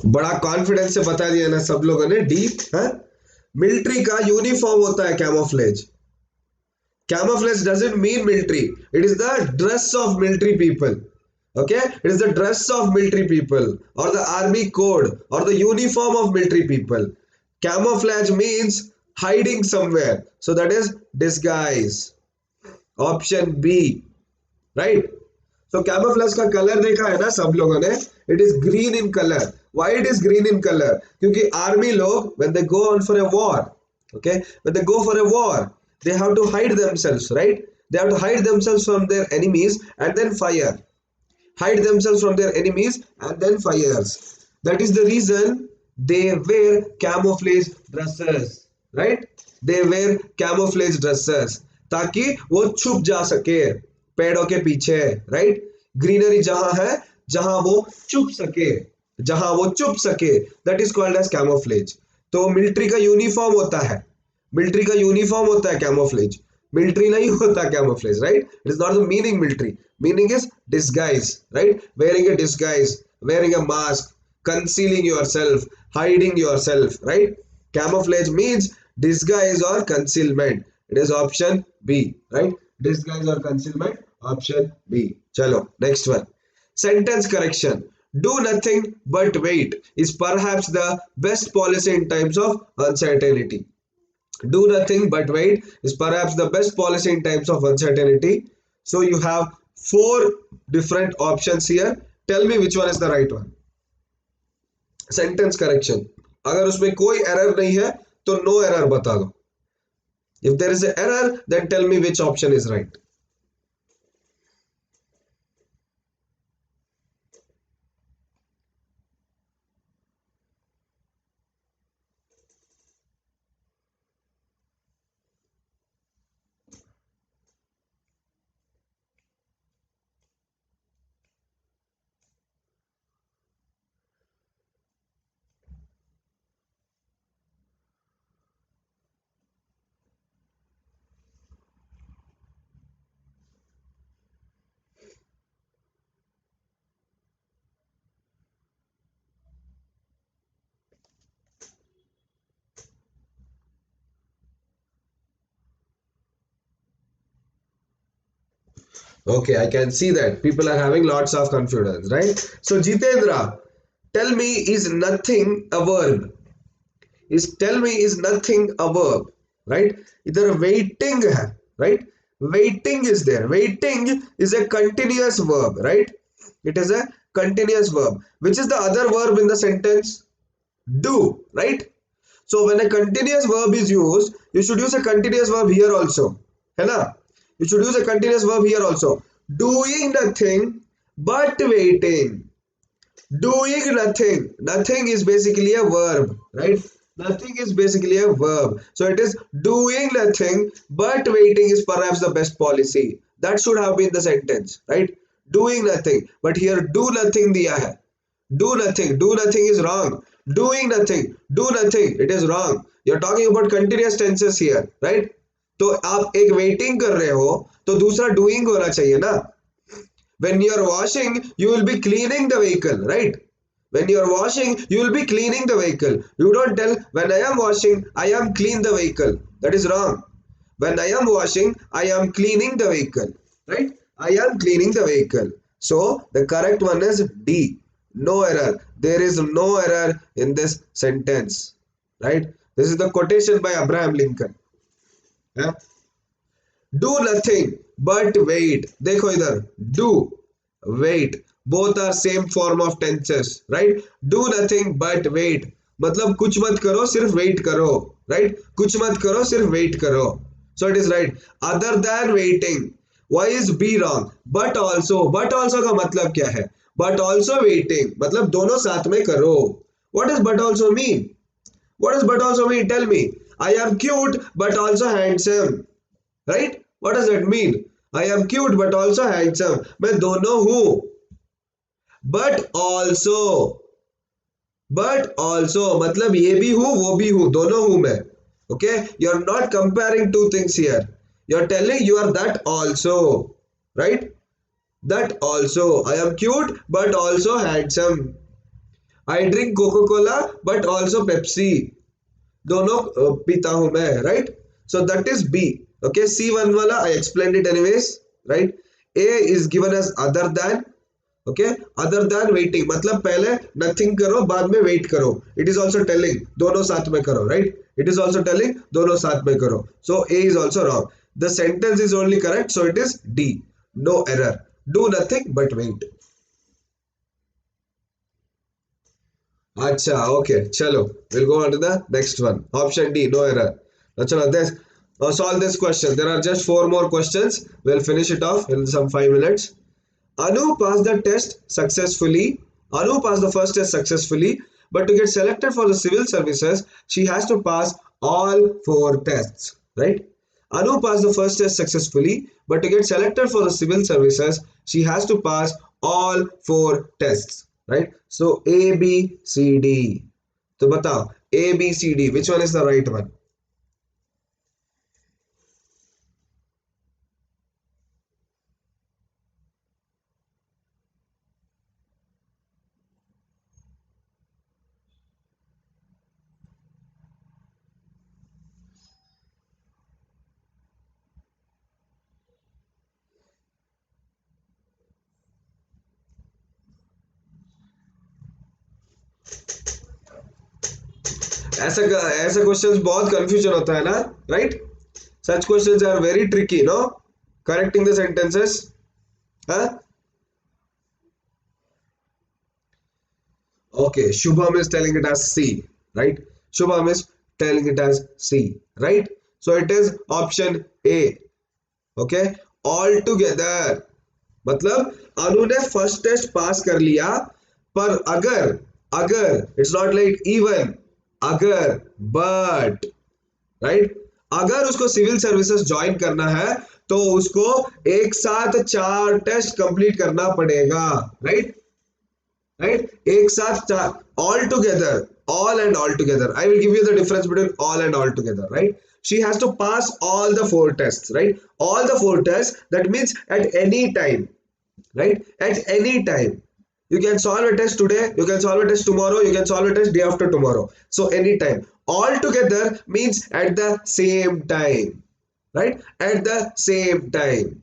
बड़ा confidence से बता दिया ना सब लोगों ने. डी है. मिलिट्री का यूनिफॉर्म होता है camouflage. Camouflage doesn't mean military. It is the dress of military people. Okay, it is the dress of military people or the army code or the uniform of military people. Camouflage means hiding somewhere. So that is disguise. Option B. Right? So camouflage का colour देखा है ना सब लोगों ने. It is green in color. Why it is green in color? क्योंकि army लोग when they go on for a war, okay, when they go for a war, they have to hide themselves, right? They have to hide themselves from their enemies and then fire. Hide themselves from their enemies and then fires. That is the reason they wear camouflage dresses, right? They wear camouflage dresses ताकि वो छुप जा सके. पेड़ों के पीछे, right. Greenery जहां है जहां वो छुप सके, जहां वो छुप सके, that is called as camouflage. तो मिलिट्री का यूनिफॉर्म होता है, मिलिट्री का यूनिफॉर्म होता है कैमोफ्लेज, मिलिट्री नहीं होता camouflage, right. It is not the meaning military, meaning is disguise, right. Wearing a disguise, wearing a mask, concealing yourself, hiding yourself, right? Camouflage means disguise or concealment. It is option B, right? Disguise or concealment, option B. Chalo, next one. Sentence correction. Do nothing but wait is perhaps the best policy in times of uncertainty. Do nothing but wait is perhaps the best policy in times of uncertainty. So you have four different options here. Tell me which one is the right one. Sentence correction. अगर उसमें कोई error नहीं है तो no error बता दो. If there is an error, then tell me which option is right. Okay, I can see that people are having lots of confidence, right? So Jitendra, tell me, is nothing a verb? Is tell me is nothing a verb, right? Either waiting hai, right? Waiting is there. Waiting is a continuous verb, right? It is a continuous verb. Which is the other verb in the sentence? Do, right? So when a continuous verb is used, you should use a continuous verb here also. है ना? You should use a continuous verb here also. Doing nothing but waiting. Doing nothing. Nothing is basically a verb, right? Nothing is basically a verb. So it is doing nothing but waiting is perhaps the best policy. That should have been the sentence, right? Doing nothing. But here do nothing diya hai. Do nothing. Do nothing is wrong. Doing nothing. Do nothing. It is wrong. You're talking about continuous tenses here, right? तो आप एक waiting कर रहे हो तो दूसरा doing होना चाहिए ना. When you are washing, you will be cleaning the vehicle, right? When you are washing, you will be cleaning the vehicle. You don't tell when I am washing, I am clean the vehicle. That is wrong. When I am washing, I am cleaning the vehicle, right? I am cleaning the vehicle. So the correct one is D. No error. There is no error in this sentence, right? This is the quotation by Abraham Lincoln. Yeah? Do nothing but wait. देखो इधर do, wait, both are same form of tenses, right? Do nothing but wait मतलब कुछ मत करो सिर्फ wait करो, right? कुछ मत करो सिर्फ wait करो. So it is right. Other than waiting. Why is B wrong? But also का मतलब क्या है? But also waiting मतलब दोनों साथ में करो. What does but also mean? What does but also mean? Tell me. I am cute but also handsome. Right? What does that mean? I am cute but also handsome. मैं दोनों हूं. But also मतलब ये भी हूं वो भी हूं, दोनों हूं मैं. Okay? You are not comparing two things here. You are telling you are that also. Right? That also. I am cute but also handsome. I drink Coca-Cola but also Pepsi. दोनों पीता हूं मैं, right? So that is B. Okay, C1 वाला I explained it anyways, right? A is given as other than. Okay, other than waiting मतलब पहले nothing करो बाद में wait करो. It is also telling दोनों साथ में करो, right? It is also telling दोनों साथ में करो. So A is also wrong. The sentence is only correct, so it is D. No error. Do nothing but wait. अच्छा, okay, चलो, we'll go on to the next one. Option D, no error. चलो, solve this question. There are just 4 more questions. We'll finish it off in some 5 minutes. Anu passed the test successfully. Anu passed the first test successfully, but to get selected for the civil services, she has to pass all 4 tests, right? Anu passed the first test successfully, but to get selected for the civil services, she has to pass all four tests, right? So A, B, C, D. So batao, A, B, C, D, which one is the right one? ऐसा ऐसा questions बहुत confusion होता है ना, right? Such questions are very tricky, no? Correcting the sentences, हाँ? Okay, Shubham is telling it as C, right? Shubham is telling it as C, right? So it is option A. Okay, all together मतलब अनु ने first test pass कर लिया, पर अगर अगर it's not like even, अगर but, right, अगर उसको सिविल सर्विसेज ज्वाइन करना है तो उसको एक साथ चार टेस्ट कंप्लीट करना पड़ेगा, राइट? Right, एक साथ चार, all together, all and all together. I will give you the difference between all and all together, right? She has to pass all the four tests, right? All the four tests, that means at any time, right? At any time, you can solve a test today, you can solve a test tomorrow, you can solve a test day after tomorrow. So anytime. All together means at the same time, right? At the same time.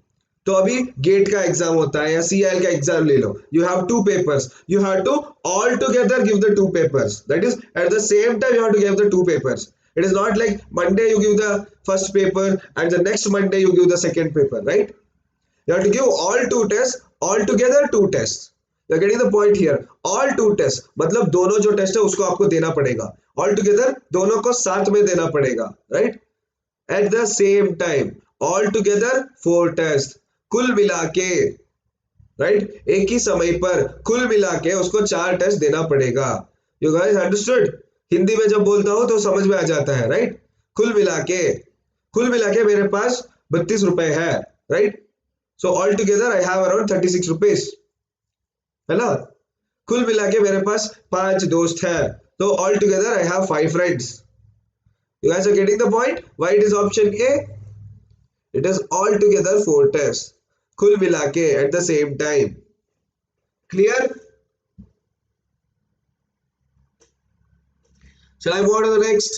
तो अभी gate का exam होता है या CIL का exam ले लो, you have two papers, you have to all together give the two papers, that is at the same time you have to give the two papers. It is not like Monday you give the first paper and the next Monday you give the second paper, right? You have to give all two tests, all together two tests. You are getting the point here. All two tests मतलब दोनों जो test है उसको आपको देना पड़ेगा, all together दोनों को साथ में देना पड़ेगा, right? At the same time, all together four tests. कुल मिला के, राइट, एक ही समय पर कुल मिला के उसको चार टेस्ट देना पड़ेगा. You guys understood? हिंदी में जब बोलता हूं तो समझ में आ जाता है, राइट? कुल मिला के मेरे पास 32 रुपए है, right? So all together I have around 36 rupees, है ना? कुल मिला के मेरे पास 5 दोस्त है, तो all together I have 5 friends. You guys are getting the point? Why it is option A? It is all together 4 test, कुल मिला के at the same time. Clear? Shall I move on to the next?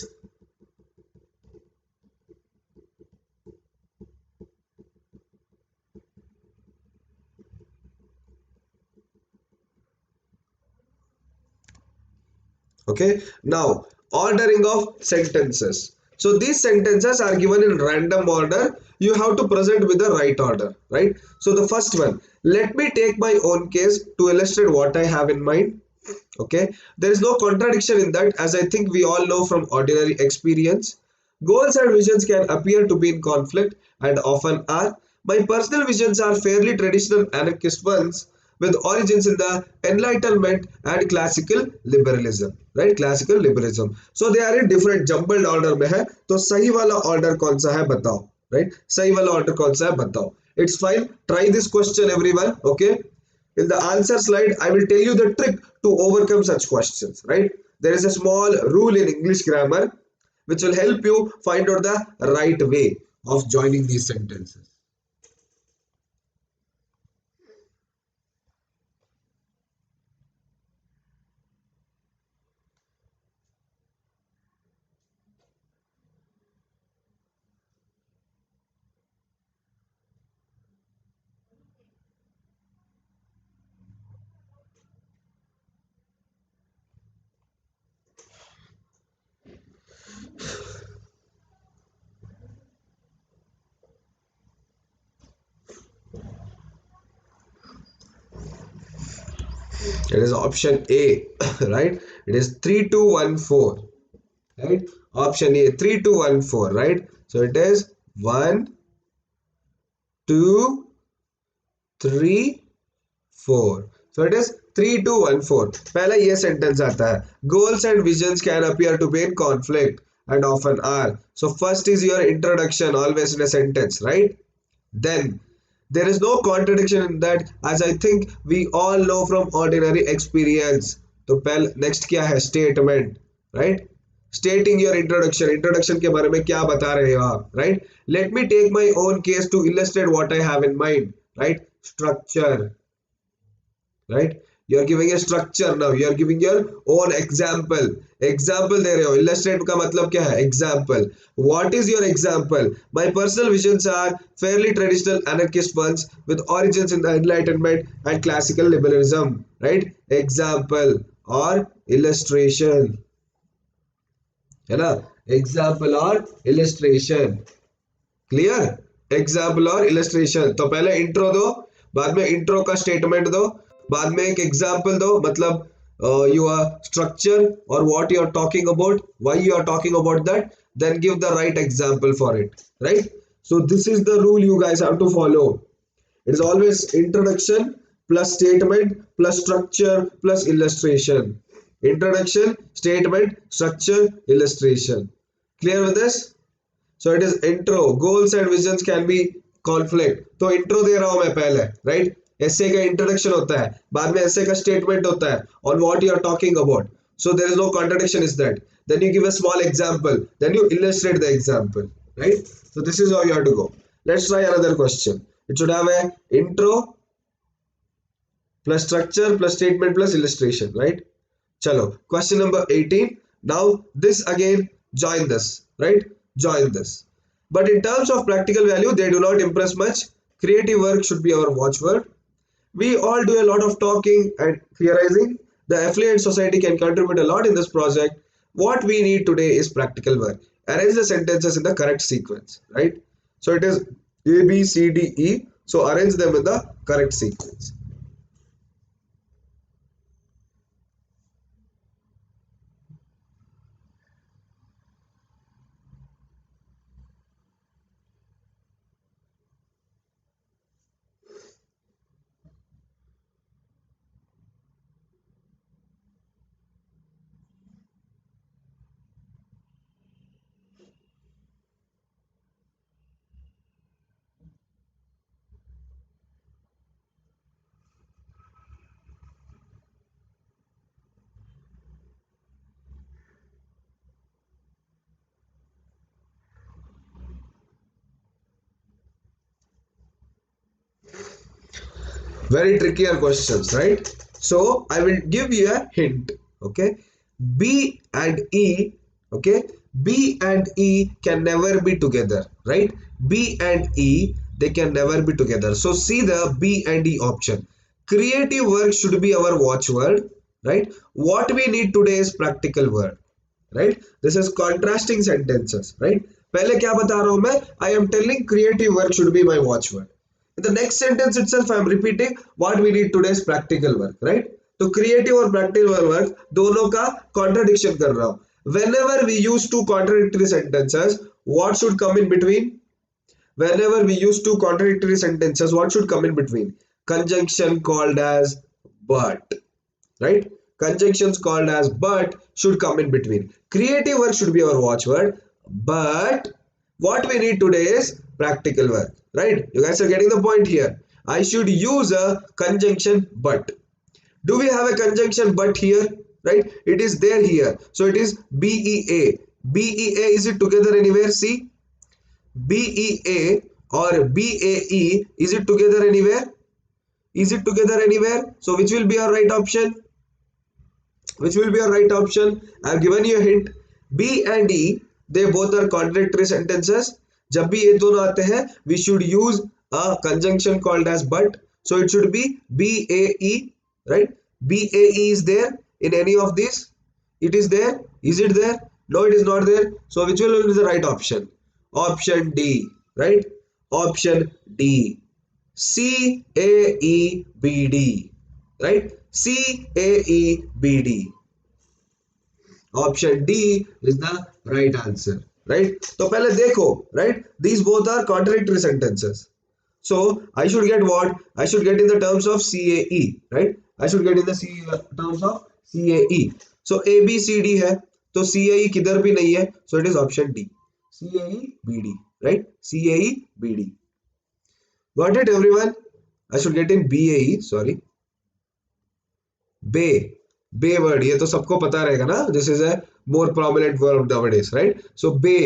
Okay, now ordering of sentences. So these sentences are given in random order. You have to present with the right order, right? So the first one, let me take my own case to illustrate what I have in mind. Okay, there is no contradiction in that, as I think we all know from ordinary experience. Goals and visions can appear to be in conflict and often are. My personal visions are fairly traditional anarchist ones with origins in the Enlightenment and classical liberalism, right? Classical liberalism. So they are in different jumbled order में है, तो सही वाला order कौन सा है बताओ, right? सही वाला order कौन सा है बताओ. It's fine. Try this question, everyone. Okay. In the answer slide, I will tell you the trick to overcome such questions, right? There is a small rule in English grammar which will help you find out the right way of joining these sentences. It is option A, right? It is 3214, right? Option A, 3214, right? So it is 1, 2, 3, 4. So it is 3214. पहला ये sentence आता है. Goals and visions can appear to be in conflict and often are. So first is your introduction, always in a sentence, right? Then there is no contradiction in that, as I think we all know from ordinary experience. तो पहले next क्या है? Statement, right? Stating your introduction. Introduction के बारे में क्या बता रहे हो आप, right? Let me take my own case to illustrate what I have in mind, right? Structure, right? You are giving a structure now. You are giving your own example. Example दे रहे हो. Illustrate का मतलब क्या है? Example. What is your example? My personal visions are fairly traditional anarchist ones with origins in the Enlightenment and classical liberalism. Right? Example or illustration. है ना? Example or illustration. Clear? Example और illustration. तो पहले intro दो, बाद में intro का statement दो, बाद में एक एग्जाम्पल दो, मतलब योर स्ट्रक्चर और what you are talking about, why you are talking about that, then give the right example for it, right? So this is the rule you guys have to follow. It is always introduction plus statement plus structure plus illustration. Introduction, statement, structure, illustration. Clear with this? So it is intro. Goals and visions can be conflict. तो intro दे रहा हूं मैं पहले, right? essay का introduction होता है, बाद में essay का statement होता है on what you are talking about. So there is no contradiction is that. Then you give a small example. Then you illustrate the example, right? So this is how you have to go. Let's try another question. It should have a intro plus structure plus statement plus illustration, right? Chalo. Question number 18. Now this again, join this, right? Join this. But in terms of practical value, they do not impress much. Creative work should be our watchword. We all do a lot of talking and theorizing. The affiliate society can contribute a lot in this project. What we need today is practical work. Arrange the sentences in the correct sequence, right? So it is A, B, C, D, E. So arrange them in the correct sequence. Very trickier questions, right? So I will give you a hint. Okay, B and E. Okay, B and E can never be together, right? B and E, they can never be together. So see the B and E option. Creative work should be our watchword, right? What we need today is practical work, right? This is contrasting sentences, right? पहले क्या बता रहा हूं मैं? I am telling creative work should be my watchword. In the next sentence itself, I am repeating what we need today is practical work, right? तो creative और practical work दोनों का contradiction कर रहा हूं. Whenever we use two contradictory sentences, what should come in between? Whenever we use two contradictory sentences, what should come in between? Conjunction called as but, right? Conjunctions called as but should come in between. Creative work should be our watchword, but what we need today is practical work, right? You guys are getting the point here. I should use a conjunction but. Do we have a conjunction but here, right? It is there here. So it is BEA. BEA, is it together anywhere? See, BEA or BAE, is it together anywhere? Is it together anywhere? So which will be our right option? Which will be our right option? I have given you a hint. B and E, they both are contradictory sentences. जब भी ये दोनों आते हैं, we should use a conjunction called as but. So it should be BAE, right? BAE is there in any of these? It is there. Is it there? No, it is not there. So which will be the right option? Option D, right? Option D. CAEBD, right? CAEBD. Option D is the right answer, right? तो पहले देखो, right? These both are contradictory sentences. So I should get what? I should get in the terms of CAE, right? I should get in the terms of CAE. So A B C D है, तो CAE किधर भी नहीं है, so it is option D, CAE BD, right, CAE BD. Got it everyone? I should get in BAE, sorry. Bae, bae word ये तो सबको पता रहेगा ना, this is a more prominent verb nowadays, right? So bae,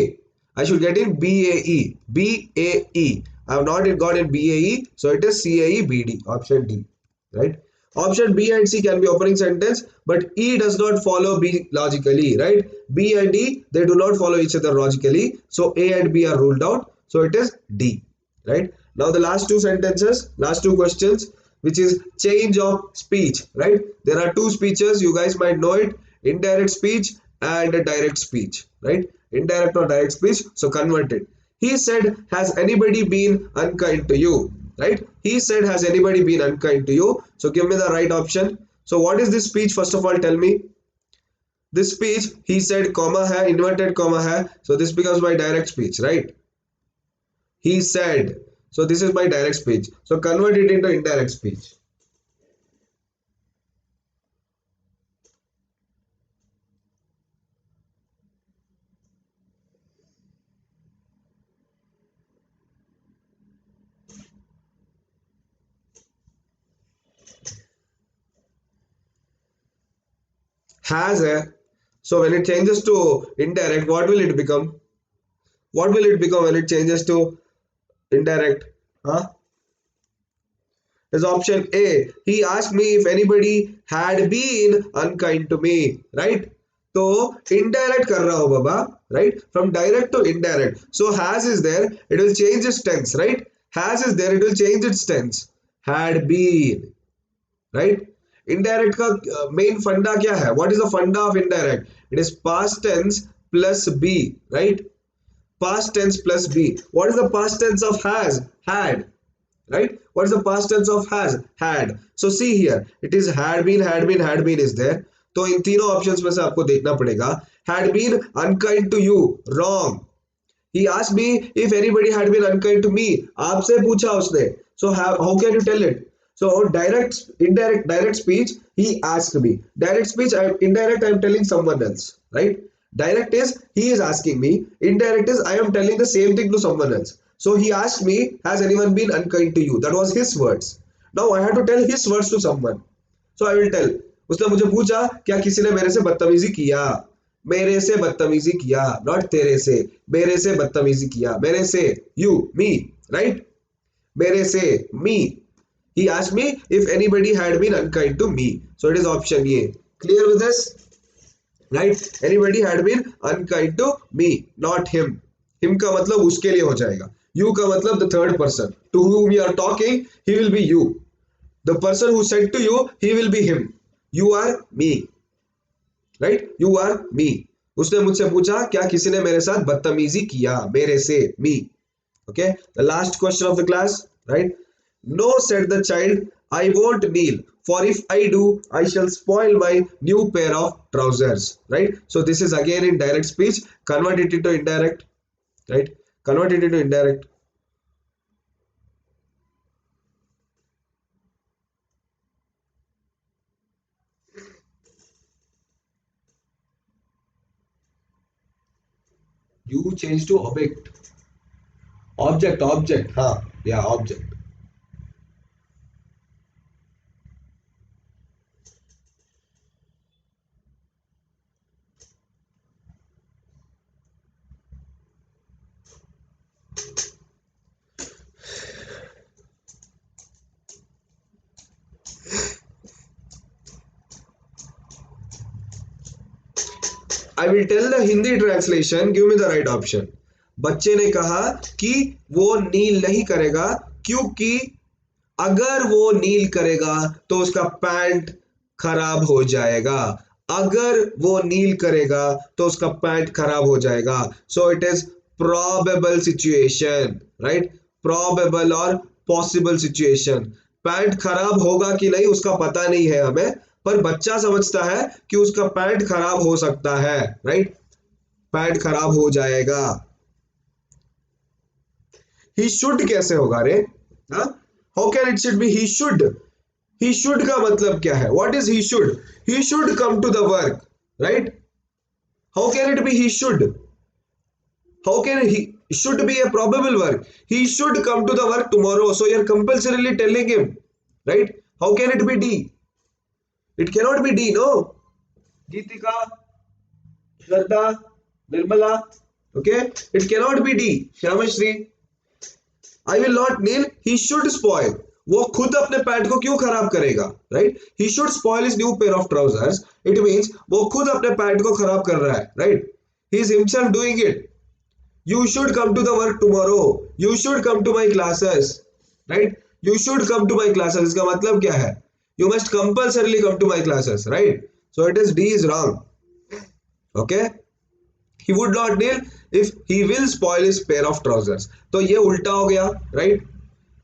I should get in BAE, BAE. I have not got in BAE, so it is CAE BD, option D, right? Option B and C can be opening sentence, but E does not follow B logically, right? B and E, they do not follow each other logically, so A and B are ruled out, so it is D, right? Now the last two sentences, last two questions, which is change of speech, right? There are two speeches, you guys might know it, indirect speech and direct speech, right? Indirect or direct speech, so convert it. He said, has anybody been unkind to you, right? He said, has anybody been unkind to you? So give me the right option. So what is this speech? First of all, tell me. This speech, he said, comma hai, inverted comma hai, so this becomes my direct speech, right? He said, so this is my direct speech, so convert it into indirect speech. Has a, so when it changes to indirect, what will it become? What will it become when it changes to indirect? Huh? Is option A. He asked me if anybody had been unkind to me, right? तो indirect कर रहा हो बाबा, right? From direct to indirect. So has is there, it will change its tense, right? Has is there, it will change its tense. Had been, right? Indirect का main funda क्या है? What is the funda of indirect? It is past tense plus be, right? Past tense plus be. What is the past tense of has? Had, right? What is the past tense of has? Had. So see here, it is had been, had been, had been is there. तो इन तीनों options में से आपको देखना पड़ेगा. Had been unkind to you, wrong. He asked me if anybody had been unkind to me. आपसे पूछा उसने. So how can you tell it? So direct, indirect, direct speech, he asked me. Direct speech, indirect, I am telling someone else, right? Direct is he is asking me. Indirect is I am telling the same thing to someone else. So he asked me, has anyone been unkind to you? That was his words. Now I have to tell his words to someone. So I will tell. उसने मुझे पूछा क्या किसी ने मेरे से बदतमीजी किया, मेरे से बदतमीजी किया, नॉट तेरे से, मेरे से बदतमीजी किया, मेरे से, यू, मी, राइट, मेरे से, मी. He asked me if anybody had been unkind to me. So it is option A. Clear with this? Right? Anybody had been unkind to me, not him. Him का मतलब उसके लिए हो जाएगा. You का मतलब the third person. To whom you are talking, he will be you. The person who said to you, he will be him. You are me. Right? You are me. उसने मुझसे पूछा क्या किसी ने मेरे साथ बदतमीजी किया, मेरे से, me. Okay? The last question of the class, right? No, said the child, I won't kneel, for if I do, I shall spoil my new pair of trousers, right? So this is again in direct speech. Convert it into indirect, right? Convert it into indirect. You change to object. Object. हाँ, yeah, object. I will tell the Hindi translation. Give me the right option. बच्चे ने कहा कि वो नील नहीं करेगा क्योंकि अगर वो नील करेगा तो उसका पैंट खराब हो जाएगा. अगर वो नील करेगा तो उसका पैंट खराब हो जाएगा. So it is probable situation, right? Probable or possible situation. Pant खराब होगा कि नहीं उसका पता नहीं है हमें, पर बच्चा समझता है कि उसका पैंट खराब हो सकता है, राइट? पैंट खराब हो जाएगा. ही शुड कैसे होगा रे? How can it should be he should? He should का मतलब क्या है? What is he should? He should come to the work, right? How can it be he should? How can he should be a probable verb? He should come to the work tomorrow. So you're compulsorily telling him, right? How can it be D? It cannot be D, no. Geetika, Shraddha, Nirmala. Okay, it cannot be D. Shyamashri. I will not kneel. He should spoil. वो खुद अपने pant को क्यों खराब करेगा, right? He should spoil his new pair of trousers. It means वो खुद अपने पैंट को खराब कर रहा है, right? He is himself doing it. You should come to the work tomorrow. You should come to my classes, right? You should come to my classes. इसका मतलब क्या है? You must compulsorily come to my classes, right? So it is D is wrong. Okay? He would not kneel if he will spoil his pair of trousers. तो ये उल्टा हो गया, right?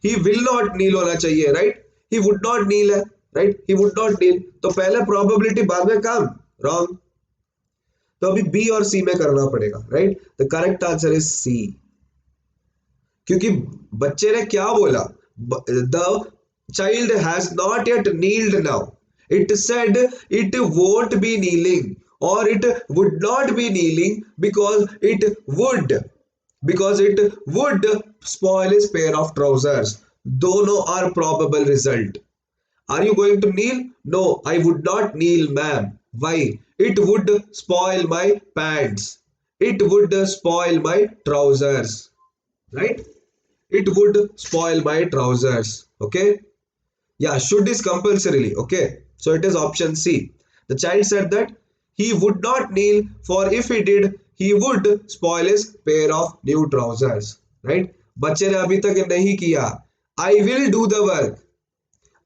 He will not kneel होना चाहिए, right? He would not kneel है, right? He would not kneel. तो पहले probability बाद में काम, wrong. तो अभी बी और सी में करना पड़ेगा, right? The correct answer is C. क्योंकि बच्चे ने क्या बोला? The child has not yet kneeled now. It said it won't be kneeling और it would not be kneeling because it would spoil his pair of trousers. दोनों are probable result. Are you going to kneel? No, I would not kneel, ma'am. Why? It would spoil my pants. It would spoil my trousers. Right? It would spoil my trousers. Okay? Yeah, should is compulsorily. Okay? So it is option C. The child said that he would not kneel, for if he did, he would spoil his pair of new trousers. Right? बच्चे ने अभी तक नहीं किया. I will do the work.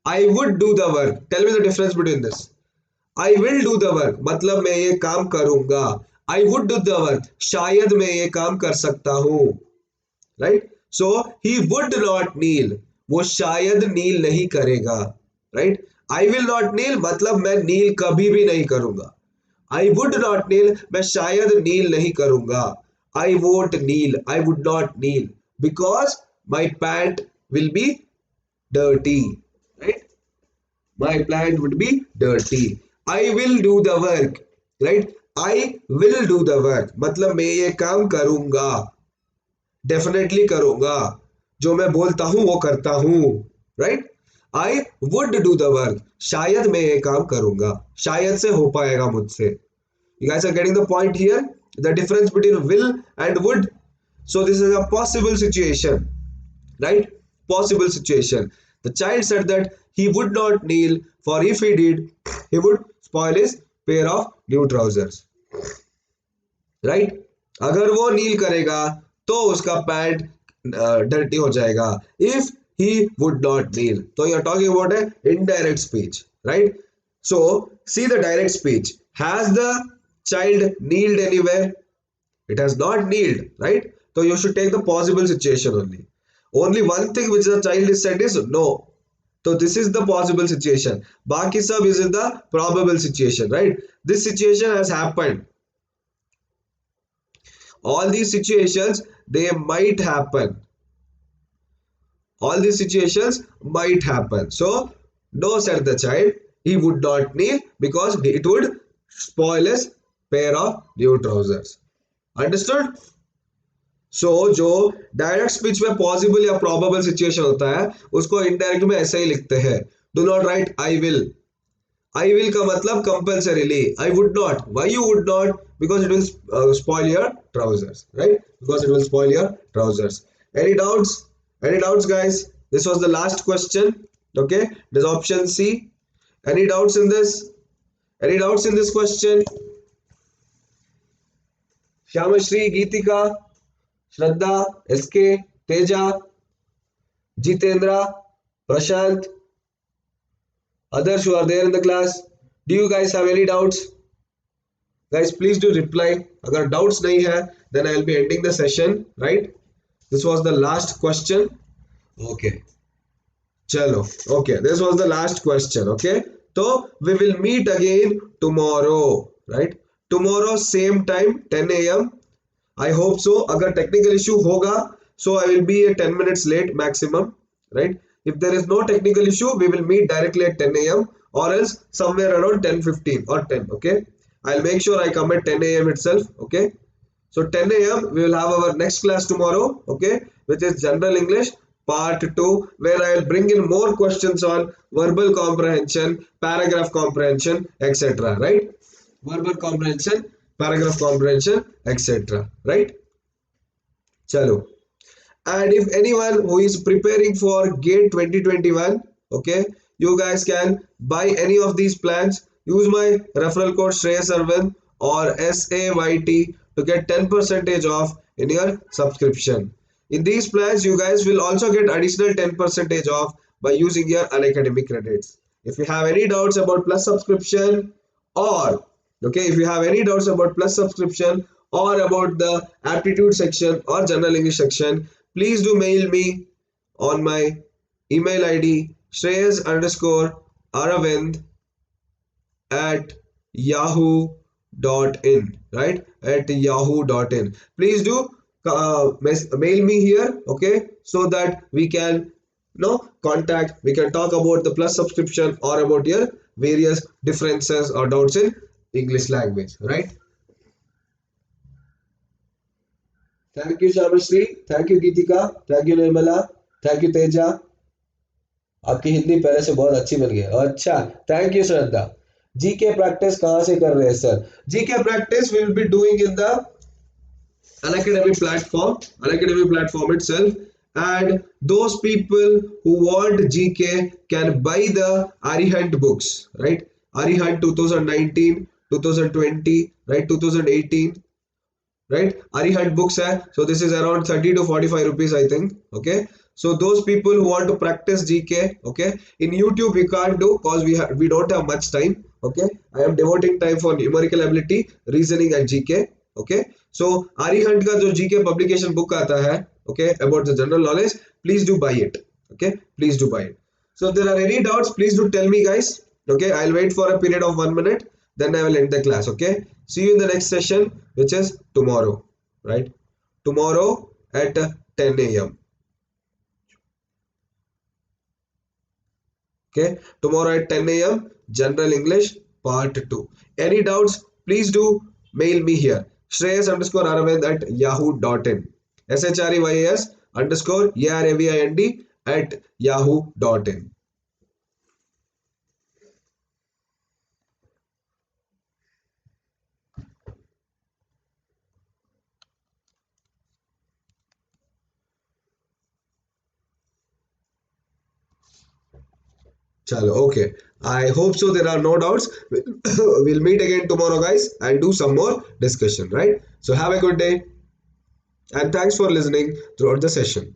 I would do the work. Tell me the difference between this. I will do the work मतलब मैं ये काम करूंगा. I would do the work शायद मैं ये काम कर सकता हूं, right? So he would not kneel. वो शायद नील नहीं करेगा, right? I will not kneel मतलब मैं नील कभी भी नहीं करूंगा. I would not kneel मैं शायद नील नहीं करूंगा. I won't kneel. I would not kneel because my pant will be dirty. Right? My plant would be dirty. I will do the work. Right? I will do the work. मतलब मैं ये काम करूंगा. Definitely करूंगा. जो मैं बोलता हूं वो करता हूं. Right? I would do the work. शायद मैं ये काम करूंगा. शायद से हो पाएगा मुझसे. You guys are getting the point here? The difference between will and would. So this is a possible situation. Right? Possible situation. The child said that he would not kneel, for if he did, he would spoil his pair of new trousers. Right? अगर वो नील करेगा तो उसका pant dirty हो जाएगा. If he would not kneel. So you are talking about a indirect speech, right? So see the direct speech. Has the child kneeled anywhere? It has not kneeled, right? So you should take the possible situation only. Only one thing which the child is said is no. So this is the possible situation. Baki sab is in the probable situation, right? This situation has happened. All these situations, they might happen. All these situations might happen. So no, said the child. He would not kneel because it would spoil his pair of new trousers. Understood? So जो direct speech में possible या probable situation होता है उसको indirect में ऐसे ही लिखते हैं. Do not write I will. I will का मतलब compulsorily. I would not. Why you would not? Because it will spoil your trousers, right? Because it will spoil your trousers. Any doubts? Any doubts guys? This was the last question. Okay, this option C. Any doubts in this? Any doubts in this question? Shyamashree, Geetika, Shraddha, SK, Teja, Jitendra, Prashant, others who are there in the class. Do you guys have any doubts? Guys, please do reply. अगर doubts नहीं है, then I will be ending the session, right? This was the last question. Okay. चलो. Okay. This was the last question. Okay. So we will meet again tomorrow, right? Tomorrow same time 10 a.m. I hope so. अगर technical issue होगा, so I will be 10 minutes late maximum, right? If there is no technical issue, we will meet directly at 10 a.m. or else somewhere around 10:15 or 10. Okay. I'll make sure I come at 10 a.m. itself. Okay. So 10 a.m. we will have our next class tomorrow. Okay, which is General English Part 2, where I will bring in more questions on verbal comprehension, paragraph comprehension, etc. Right? Verbal comprehension, paragraph comprehension, etc. Right? Chalo. And if anyone who is preparing for GATE 2021, okay, you guys can buy any of these plans. Use my referral code Shreyas A or SAYT to get 10% off in your subscription. In these plans, you guys will also get additional 10% off by using your Unacademy credits. If you have any doubts about Plus subscription, or okay, if you have any doubts about Plus subscription or about the Aptitude section or General English section, please do mail me on my email ID Shreyas_Aravind at yahoo.in, right? At yahoo.in. Please do mail me here, okay, so that we can contact, we can talk about the Plus subscription or about your various differences or doubts in English language, right? Thank you, Shamashri. Thank you, Geetika. Thank you, Nirmala. Thank you, Teja. आपकी हिंदी पहले से बहुत अच्छी बन गई है। अच्छा, thank you Shraddha. GK practice कहाँ से कर रहे हैं sir? GK practice will be doing in the Unacademy platform itself. And those people who want GK can buy the Arihant books, right? Arihant 2019, 2020, right? 2018, right? Arihant books hai. So this is around 30 to 45 rupees, I think. Okay. So those people who want to practice GK, okay, in YouTube we can't do because we don't have much time. Okay, I am devoting time for numerical ability, reasoning and GK. Okay, so Arihant का जो GK publication book आता है, okay, about the general knowledge, please do buy it. Okay, please do buy it. So if there are any doubts, please do tell me, guys. Okay, I'll wait for a period of 1 minute, then I will end the class. Okay, see you in the next session, which is tomorrow, right? Tomorrow at 10 a.m. Okay, tomorrow at 10 a.m. General English Part 2. Any doubts, please do mail me here. Shreyas_Aravind at yahoo.in. SHREYAS_ARAVIND at yahoo.in. Chalo, okay. I hope so. There are no doubts. We'll meet again tomorrow, guys, and do some more discussion, right? So have a good day and thanks for listening throughout the session.